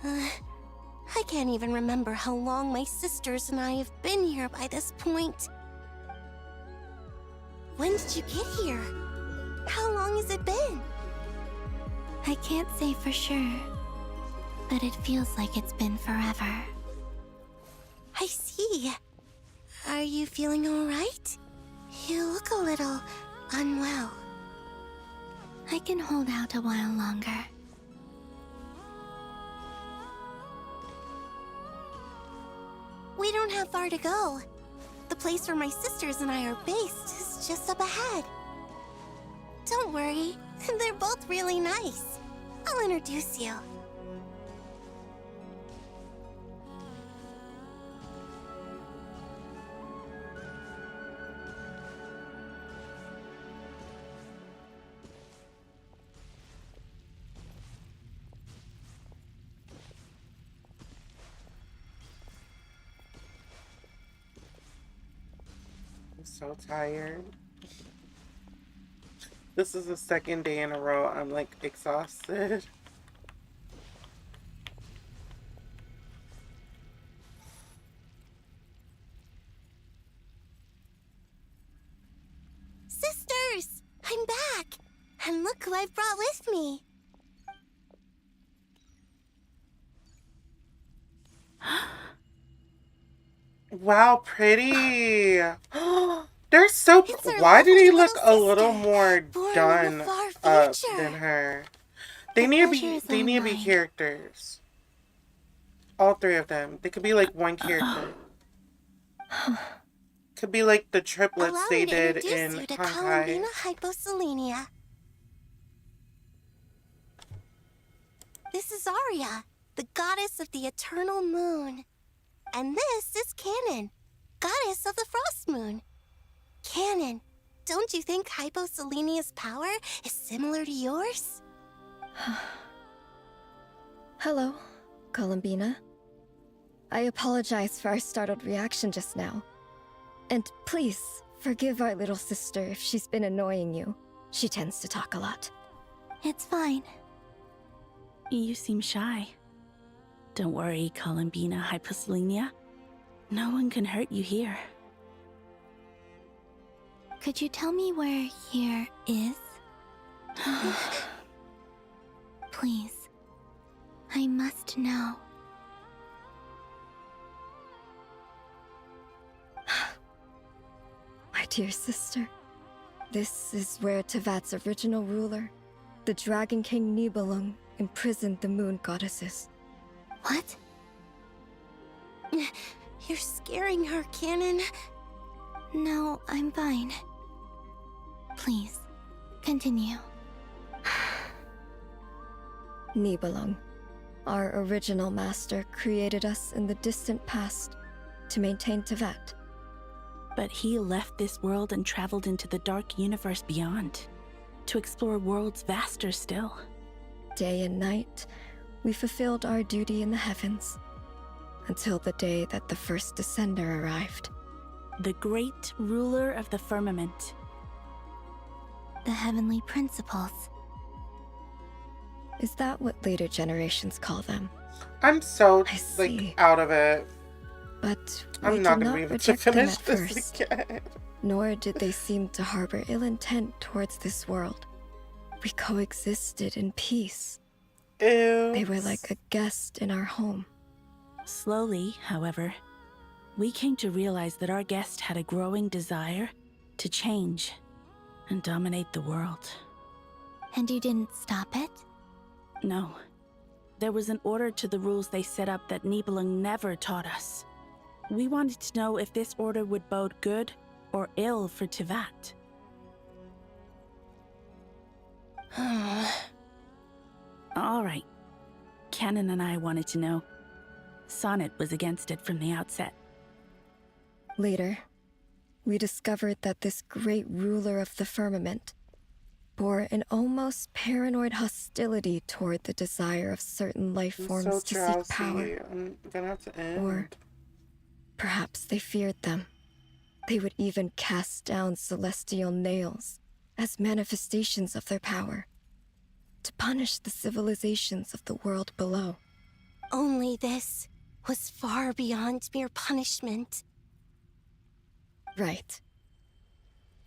O: I can't even remember how long my sisters and I have been here by this point. When did you get here? How long has it been?
C: I can't say for sure, but it feels like it's been forever.
O: I see. Are you feeling alright? You look a little unwell.
C: I can hold out a while longer.
O: We don't have far to go. The place where my sisters and I are based is just up ahead. Don't worry, they're both really nice. I'll introduce you.
A: So tired. This is the 2nd day in a row I'm like exhausted.
O: Sisters! I'm back! And look who I've brought with me!
A: Wow, pretty. They're so. Why did he look a little more done up than her? They need to be. They need to be characters. All 3 of them. They could be like one character. Could be like the triplets they did in Honkai.
O: Columbina Hyposelenia. This is Arya, the goddess of the eternal moon. And this is Canon, goddess of the frost moon. Canon, don't you think Hyposelenia's power is similar to yours?
P: Hello, Columbina. I apologize for our startled reaction just now. And please, forgive our little sister if she's been annoying you. She tends to talk a lot.
C: It's fine.
Q: You seem shy. Don't worry, Columbina Hyposelenia. No one can hurt you here.
C: Could you tell me where here is? Please. I must know.
P: My dear sister, this is where Tevat's original ruler, the Dragon King Nibelung, imprisoned the moon goddesses.
C: What?
O: You're scaring her, Canon.
C: No, I'm fine. Please, continue. Nibelung, our original master, created us in the distant past to maintain Tevat.
Q: But he left this world and traveled into the dark universe beyond, to explore worlds vaster still.
C: Day and night, we fulfilled our duty in the heavens, until the day that the first Descender arrived.
Q: The great ruler of the firmament.
C: The heavenly principles. Is that what later generations call them?
A: I'm so, like, out of it.
C: But
A: I'm not gonna be able to finish this again.
C: Nor did they seem to harbor ill intent towards this world. We coexisted in peace.
A: Ew.
C: They were like a guest in our home.
Q: Slowly, however, we came to realize that our guest had a growing desire to change and dominate the world.
C: And you didn't stop it?
Q: No. There was an order to the rules they set up that Nibelung never taught us. We wanted to know if this order would bode good or ill for Tevat. All right. Canon and I wanted to know. Sonnet was against it from the outset.
C: Later, we discovered that this great ruler of the firmament bore an almost paranoid hostility toward the desire of certain life forms to seek power.
A: I'm gonna have to end.
C: Or perhaps they feared them. They would even cast down celestial nails as manifestations of their power, to punish the civilizations of the world below.
O: Only this was far beyond mere punishment.
C: Right.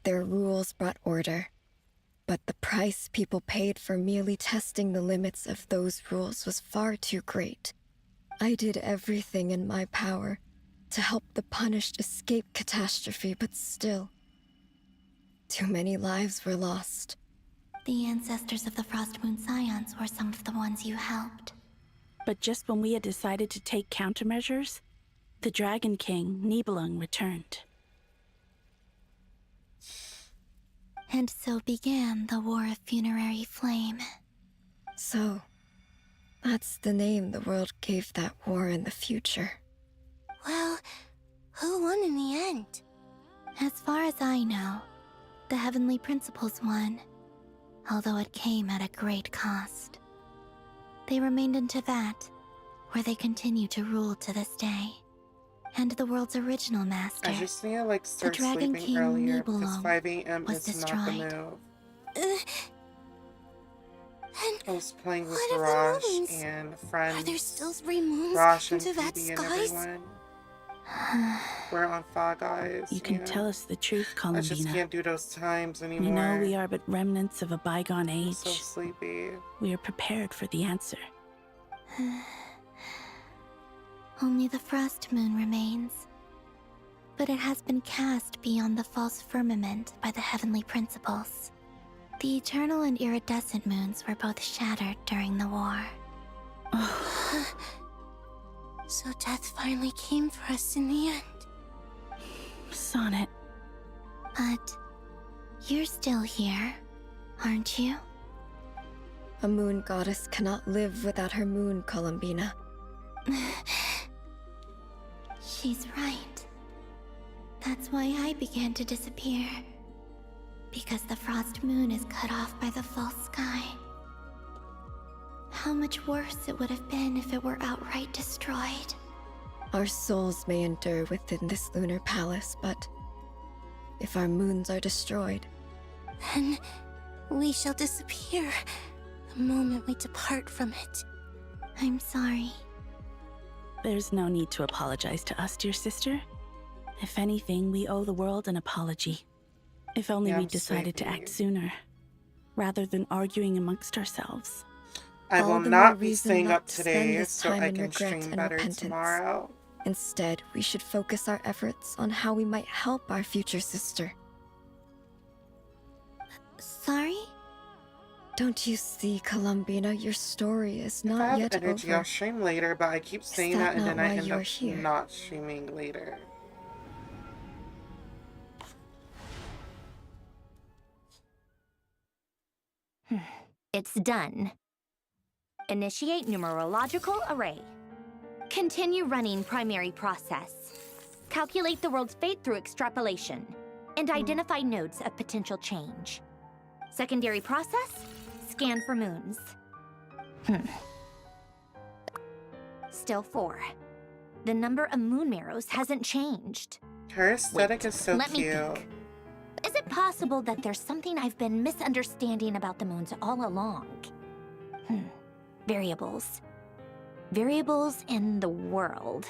C: Their rules brought order, but the price people paid for merely testing the limits of those rules was far too great. I did everything in my power to help the punished escape catastrophe, but still, too many lives were lost. The ancestors of the Frost Moon Scions were some of the ones you helped.
Q: But just when we had decided to take countermeasures, the Dragon King, Nibelung, returned.
C: And so began the War of Funerary Flame. So, that's the name the world gave that war in the future.
O: Well, who won in the end?
C: As far as I know, the Heavenly Principles won, although it came at a great cost. They remained in Tevat, where they continue to rule to this day. And the world's original master,
A: I just need to, like, start
C: the Dragon
A: sleeping
C: King
A: earlier because
C: Nibelung,
A: 5 a.m.
C: was
A: is not the
C: destroyed.
A: move. I was playing with
O: what of the
A: Raj
O: moons?
A: and friends.
O: Are there still 3 moons
A: Raj
O: in
A: and
O: Tevat
A: Phoebe and
O: skies?
A: everyone. We're on Fall Guys.
Q: You can tell us the truth,
A: I just
Q: Columbina.
A: can't do those times
Q: We
A: anymore.
Q: know we are but remnants of a bygone age.
A: I'm so sleepy.
Q: We are prepared for the answer.
C: Only the Frost Moon remains. But it has been cast beyond the false firmament by the Heavenly Principles. The eternal and iridescent moons were both shattered during the war.
O: So death finally came for us in the end.
Q: Sonnet.
C: But you're still here, aren't you? A moon goddess cannot live without her moon, Columbina. She's right. That's why I began to disappear. Because the frost moon is cut off by the false sky. How much worse it would have been if it were outright destroyed. Our souls may endure within this lunar palace, but if our moons are destroyed,
O: Then we shall disappear the moment we depart from it.
C: I'm sorry.
Q: There's no need to apologize to us, dear sister. If anything, we owe the world an apology. If only we decided to act sooner, rather than arguing amongst ourselves.
A: I will
C: All the
A: not
C: more
A: be
C: reason
A: staying
C: not
A: up
C: to
A: today
C: spend this
A: so
C: time
A: I
C: in
A: can
C: regret
A: stream
C: and
A: better
C: repentance.
A: tomorrow.
C: Instead, we should focus our efforts on how we might help our future sister. Sorry?
P: Don't you see, Columbina? Your story is
A: If I
P: not
A: have
P: yet
A: energy,
P: over.
A: I'll stream later, but I keep saying
P: that
A: that and
P: not
A: then I
P: why
A: end
P: you're
A: up
P: here?
A: not streaming later.
L: It's done. Initiate numerological array. Continue running primary process. Calculate the world's fate through extrapolation. And identify nodes of potential change. Secondary process, scan for moons. Still 4. The number of moon marrows hasn't changed.
A: Her aesthetic is so
L: let me
A: cute.
L: think. Is it possible that there's something I've been misunderstanding about the moons all along? Variables. Variables in the world.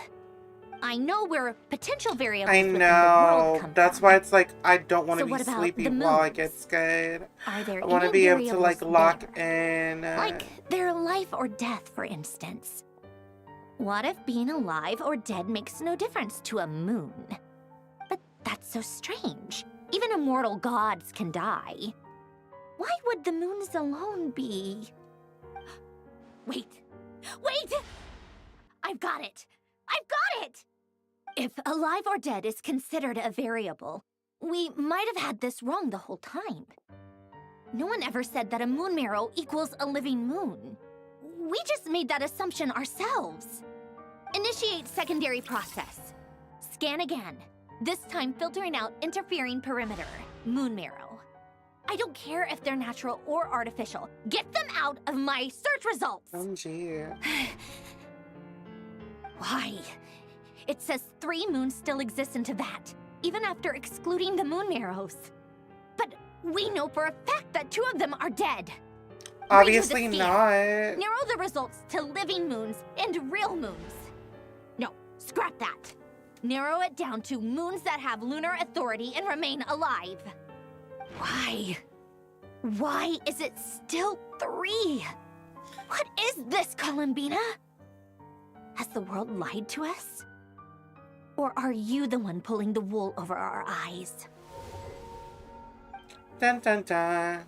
L: I know where potential variables
A: I
L: within the world
A: know.
L: come
A: That's
L: from.
A: why it's like I don't want to
L: So
A: be
L: what about
A: sleepy
L: the
A: while it
L: moons?
A: gets good.
L: Are there
A: I want to
L: any
A: be able to like
L: variables
A: lock
L: there?
A: in.
L: Like their life or death, for instance. What if being alive or dead makes no difference to a moon? But that's so strange. Even immortal gods can die. Why would the moons alone be? Wait! Wait! I've got it! I've got it! If alive or dead is considered a variable, we might have had this wrong the whole time. No one ever said that a moon marrow equals a living moon. We just made that assumption ourselves. Initiate secondary process. Scan again. This time filtering out interfering perimeter, moon marrow. I don't care if they're natural or artificial. Get them out of my search results!
A: Oh, gee.
L: Why? It says 3 moons still exist in Teyvat, even after excluding the moon marrows. But we know for a fact that 2 of them are dead.
A: Obviously
L: Redo the
A: not.
L: scan. Narrow the results to living moons and real moons. No, scrap that. Narrow it down to moons that have lunar authority and remain alive. Why? Why is it still 3? What is this, Columbina? Has the world lied to us? Or are you the one pulling the wool over our eyes?
A: Dun dun dun.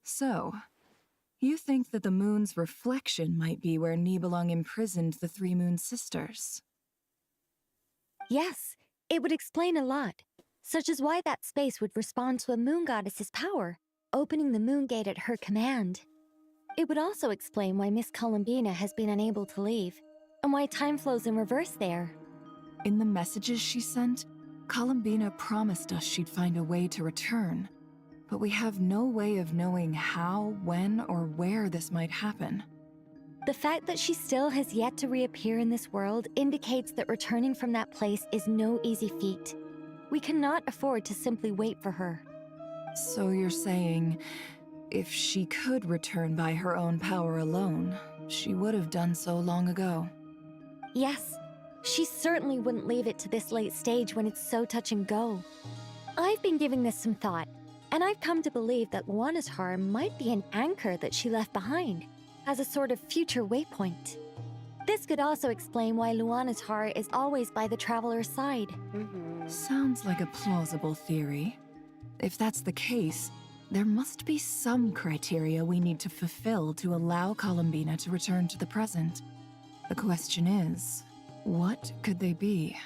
H: So, you think that the moon's reflection might be where Nibelung imprisoned the 3 moon sisters?
R: Yes, it would explain a lot, such as why that space would respond to a moon goddess's power, opening the moon gate at her command. It would also explain why Miss Columbina has been unable to leave, and why time flows in reverse there.
H: In the messages she sent, Columbina promised us she'd find a way to return, but we have no way of knowing how, when, or where this might happen.
R: The fact that she still has yet to reappear in this world indicates that returning from that place is no easy feat. We cannot afford to simply wait for her.
H: So you're saying, if she could return by her own power alone, she would have done so long ago?
R: Yes, she certainly wouldn't leave it to this late stage when it's so touch and go. I've been giving this some thought, and I've come to believe that Luana's Har might be an anchor that she left behind, as a sort of future waypoint. This could also explain why Luana's Har is always by the traveler's side.
H: Sounds like a plausible theory. If that's the case, there must be some criteria we need to fulfill to allow Columbina to return to the present. The question is, what could they be?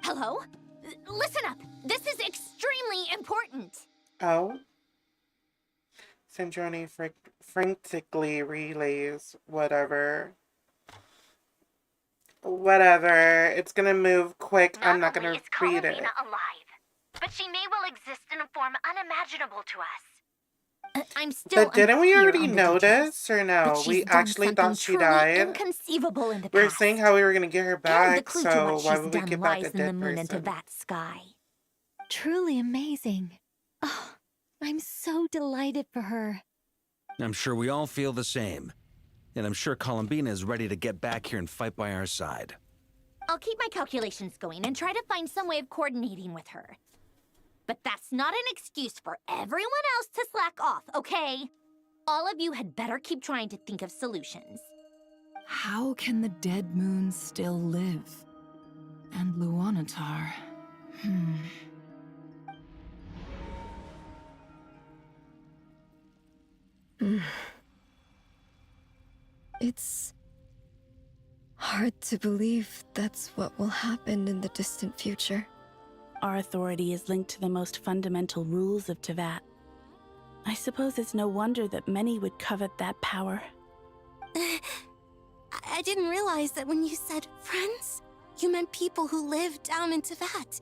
L: Hello? Listen up! This is extremely important!
A: Oh? Syndrome frantically relays. Whatever. Whatever. It's gonna move quick. I'm not gonna read it.
L: Alive, but she may well exist in a form unimaginable to us. I'm still
A: But didn't we
L: unclear
A: already
L: on the
A: know
L: details,
A: this, or
L: but
A: no?
L: she's
A: We
L: done
A: actually
L: something
A: thought she
L: truly
A: died.
L: inconceivable in the
A: We were
L: past.
A: saying how we were gonna get her
L: And the
A: back,
L: clue to
A: so
L: what
A: why
L: she's
A: would we
L: done
A: get back
L: lies
A: a
L: in the
A: dead
L: moon and
A: person?
L: Teyvat sky.
R: Truly amazing. Oh, I'm so delighted for her.
K: I'm sure we all feel the same. And I'm sure Columbina is ready to get back here and fight by our side.
L: I'll keep my calculations going and try to find some way of coordinating with her. But that's not an excuse for everyone else to slack off, okay? All of you had better keep trying to think of solutions.
H: How can the dead moon still live? And Luanatar.
C: It's hard to believe that's what will happen in the distant future.
Q: Our authority is linked to the most fundamental rules of Teyvat. I suppose it's no wonder that many would covet that power.
O: I didn't realize that when you said friends, you meant people who live down in Teyvat.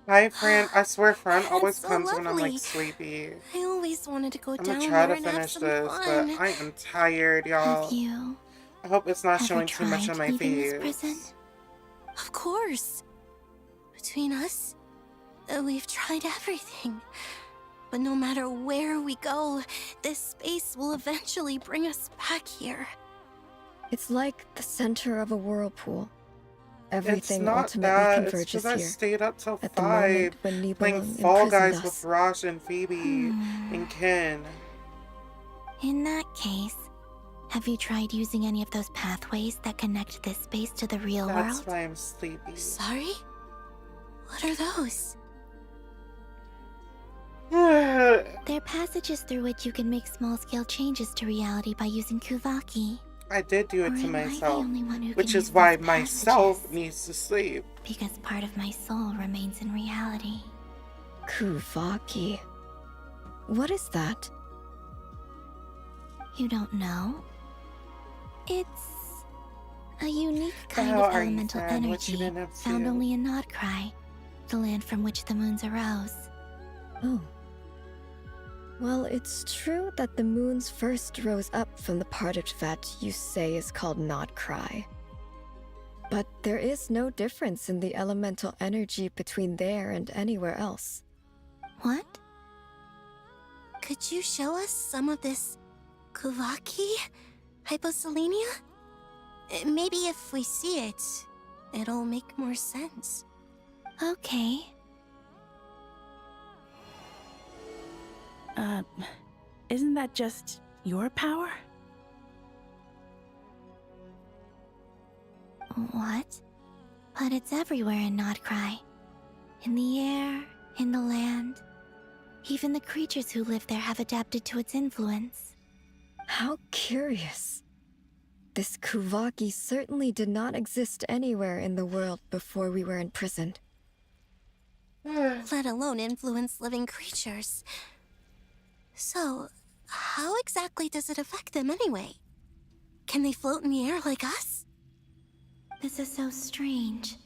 A: Hi, Fran. I swear Fran always
O: so
A: comes when I'm like
O: lovely.
A: sleepy.
O: I always wanted to go
A: I'm
O: down
A: gonna try
O: there
A: to
O: and have
A: finish
O: some
A: this,
O: fun.
A: but I am tired, y'all.
O: Have you
A: I hope it's not
O: ever
A: showing too much
O: tried
A: on my
O: leaving this
A: face.
O: prison? Of course. Between us, we've tried everything. But no matter where we go, this space will eventually bring us back here.
C: It's like the center of a whirlpool.
A: It's
C: Everything
A: not
C: ultimately
A: that. It's
C: converges
A: because I
C: here.
A: stayed up till
C: At the moment
A: 5
C: when
A: playing
C: Nibelung
A: Fall
C: imprisoned
A: Guys
C: us.
A: with Rosh and Phoebe and Ken.
G: In that case, have you tried using any of those pathways that connect this space to the real
A: That's
G: world?
A: why I'm sleepy.
O: Sorry? What are those?
G: They're passages through which you can make small-scale changes to reality by using Kuvaki.
A: I did do it
G: Or
A: to
G: am I the
A: myself,
G: only one who
A: which
G: can
A: is
G: use
A: why
G: those
A: myself needs to sleep.
G: Because part of my soul remains in reality.
C: Kuvaki. What is that?
G: You don't know? It's a unique kind
A: How
G: of
A: are you,
G: elemental
A: Fran? What you
G: energy
A: been up
G: found
A: to?
G: only in Nodcry, the land from which the moons arose.
C: Oh. Well, it's true that the moons first rose up from the part of Teyvat you say is called Nodcry. But there is no difference in the elemental energy between there and anywhere else.
O: What? Could you show us some of this Kuvaki hyposelenia? Maybe if we see it, it'll make more sense.
G: Okay.
Q: Isn't that just your power?
G: What? But it's everywhere in Nodcry. In the air, in the land. Even the creatures who live there have adapted to its influence.
C: How curious. This Kuvaki certainly did not exist anywhere in the world before we were imprisoned.
O: Let alone influence living creatures. So, how exactly does it affect them anyway? Can they float in the air like us?
G: This is so strange.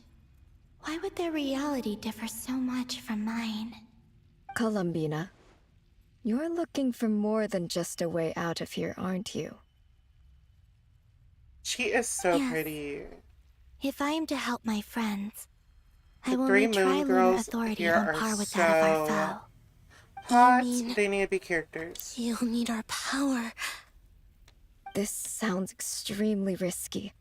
G: Why would their reality differ so much from mine?
C: Columbina, you're looking for more than just a way out of here, aren't you?
A: She is so
G: Yes.
A: pretty.
G: If I am to help my friends, I
A: The
G: will
A: three
G: need
A: moon
G: Tri-Lunar
A: girls
G: authority
A: here
G: on
A: are
G: par with that of our
A: so
G: foe.
A: hot.
O: mean-
A: They need to be characters.
O: You'll need our power.
C: This sounds extremely risky.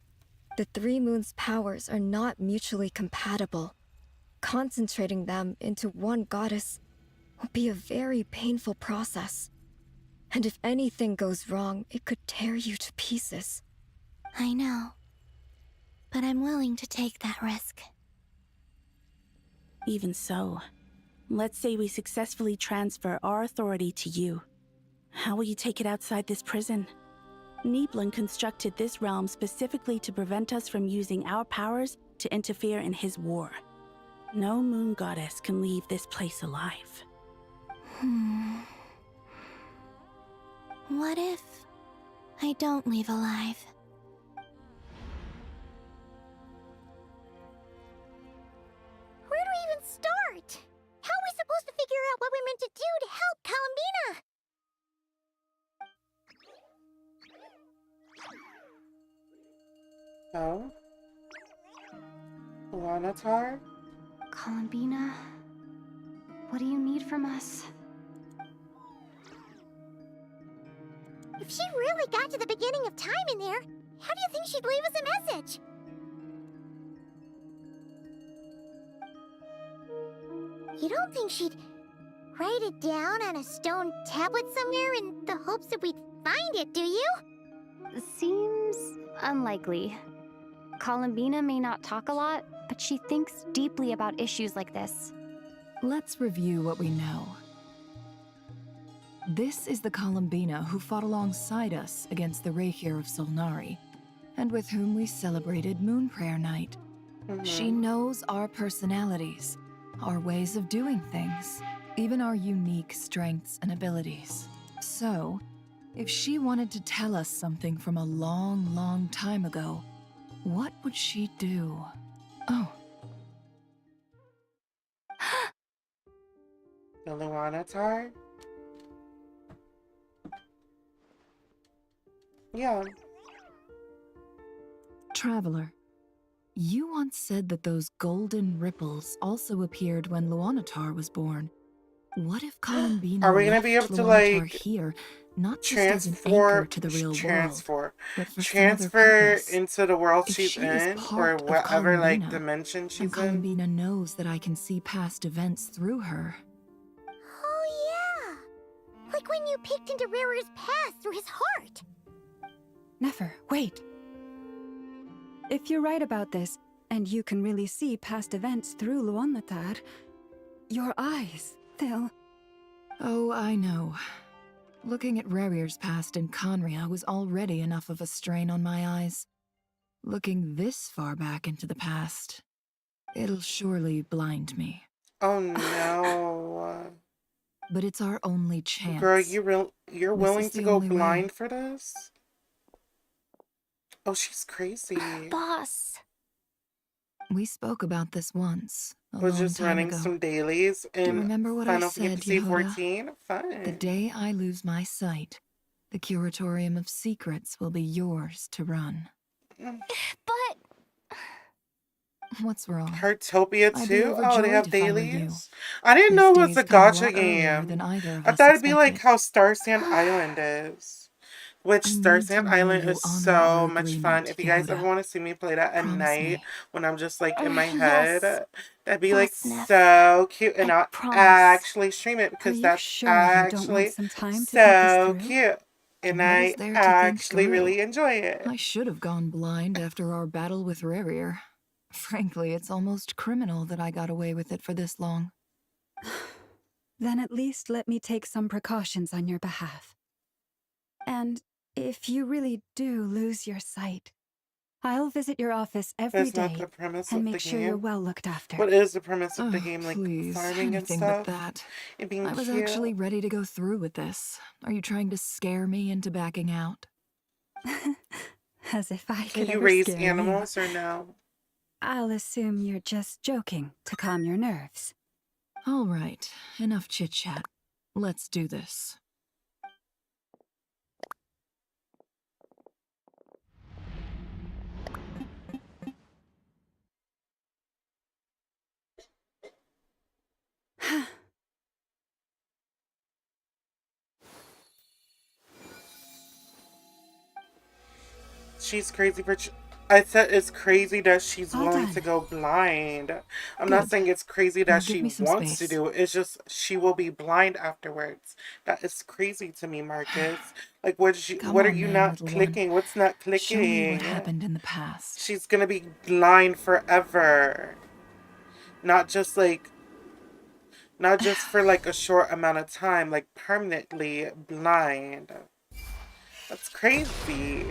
C: The three moons' powers are not mutually compatible. Concentrating them into one goddess will be a very painful process. And if anything goes wrong, it could tear you to pieces.
G: I know. But I'm willing to take that risk.
Q: Even so, let's say we successfully transfer our authority to you. How will you take it outside this prison? Nibelung constructed this realm specifically to prevent us from using our powers to interfere in his war. No moon goddess can leave this place alive.
G: What if I don't leave alive?
B: Where do we even start? How are we supposed to figure out what we're meant to do to help Columbina?
A: Oh? Luanatar?
J: Columbina, what do you need from us?
B: If she really got to the beginning of time in there, how do you think she'd leave us a message? You don't think she'd write it down on a stone tablet somewhere in the hopes that we'd find it, do you?
J: Seems unlikely. Columbina may not talk a lot, but she thinks deeply about issues like this.
H: Let's review what we know. This is the Columbina who fought alongside us against the Reikir of Solnari, and with whom we celebrated Moon Prayer Night. She knows our personalities, our ways of doing things, even our unique strengths and abilities. So, if she wanted to tell us something from a long, long time ago, what would she do? Oh.
A: The Luanatar? Yeah.
H: Traveler, you once said that those golden ripples also appeared when Luanatar was born. What if Columbina
A: Are we gonna
H: left
A: be able to,
H: Luanatar
A: like,
H: here, not just as an anchor to the real world, but for some other
A: transfer
H: purpose?
A: into the world
H: If
A: she's
H: she is
A: in, or
H: part of
A: whatever, like,
H: Columbina,
A: dimension
H: and
A: she's in?
H: Columbina knows that I can see past events through her.
B: Oh, yeah. Like when you peeked into Rarer's past through his heart.
I: Nefer, wait. If you're right about this, and you can really see past events through Luanatar, your eyes, they'll...
H: Oh, I know. Looking at Rerir's past in Conria was already enough of a strain on my eyes. Looking this far back into the past, it'll surely blind me.
A: Oh no.
H: But it's our only chance.
A: Girl, you're willing to go blind
H: way.
A: for this? Oh, she's crazy.
B: Boss.
H: We spoke about this once, a
A: We're
H: long
A: just
H: time
A: running
H: ago.
A: some dailies
H: Do you
A: in
H: remember what
A: Final
H: I said,
A: Fantasy
H: Yehuda?
A: 14? Fun.
H: The day I lose my sight, the Curatorium of Secrets will be yours to run.
B: But...
H: What's wrong?
A: Heartopia
H: I'd be
A: too? Oh, they
H: overjoyed
A: have
H: if I were you.
A: dailies? I didn't
H: This
A: know it was
H: day's
A: a
H: come a
A: gacha
H: lot earlier than
A: game.
H: either of
A: I
H: us
A: thought it'd be like
H: expected.
A: how Star Sand Island is. Which
H: I
A: Star
H: need to
A: Sand
H: know
A: Island
H: you'll
A: is
H: honor our
A: so much
H: agreement,
A: fun. If you guys ever
H: Yehuda.
A: want to see me play that at
H: Promise
A: night
H: me.
A: when I'm just like in my
B: Yes,
A: head, that'd be like
B: Boss Neff.
A: so cute. And I'll
B: promise.
A: actually stream it
I: Are
A: because
I: you
A: that's
I: sure you don't want
A: actually
I: some time to think this
A: so
I: through?
A: cute. And
H: What is
A: I
H: there to think
A: actually
H: through?
A: really enjoy it.
H: I should have gone blind after our battle with Rerir. Frankly, it's almost criminal that I got away with it for this long.
I: Then at least let me take some precautions on your behalf. And if you really do lose your sight, I'll visit your office every
A: That's not
I: day
A: the premise
I: and
A: of
I: make
A: the
I: sure you're
A: game.
I: well looked after.
A: What is the premise of the
H: Oh,
A: game? Like
H: please,
A: farming and
H: anything
A: stuff?
H: but that.
A: And being
H: I was
A: cute?
H: actually ready to go through with this. Are you trying to scare me into backing out?
I: As if I
A: Can
I: could
A: you
I: ever
A: raise
I: scare
A: animals
I: you.
A: or no?
I: I'll assume you're just joking to calm your nerves.
H: All right, enough chit-chat. Let's do this.
A: She's crazy for... I said it's crazy that she's
I: All
A: willing
I: done.
A: to go blind. I'm not
H: Good.
A: saying it's crazy
H: Now
A: that
H: give
A: she
H: me some
A: wants to
H: space.
A: do it. It's just she will be blind afterwards. That is crazy to me, Marcus. Like, what
H: Come
A: are
H: on
A: you
H: then,
A: not
H: little one.
A: clicking? What's not
H: Show me what
A: clicking?
H: happened in the past.
A: She's gonna be blind forever. Not just for like a short amount of time, like permanently blind. That's crazy.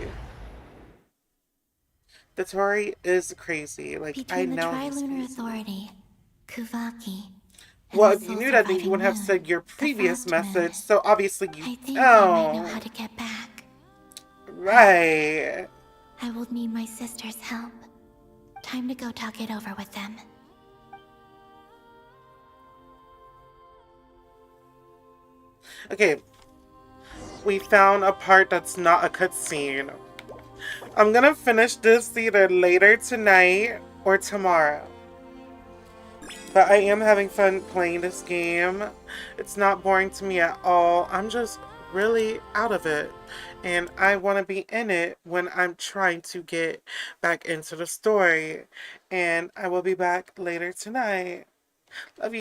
A: Dotttore is crazy. Like, I
C: Between the
A: know he's
C: Tri-Lunar
A: crazy.
C: Authority, Kuvaki, and
A: Well,
C: the
A: if you
C: sole
A: knew that, then you
C: surviving
A: wouldn't have
C: moon,
A: said your
C: the
A: previous
C: Frost Moon.
A: message. So obviously you
C: I think I might know how to get back.
A: Right.
C: I will need my sister's help. Time to go talk it over with them.
A: Okay. We found a part that's not a cutscene. I'm gonna finish this either later tonight or tomorrow. But I am having fun playing this game. It's not boring to me at all. I'm just really out of it. And I want to be in it when I'm trying to get back into the story. And I will be back later tonight. Love you.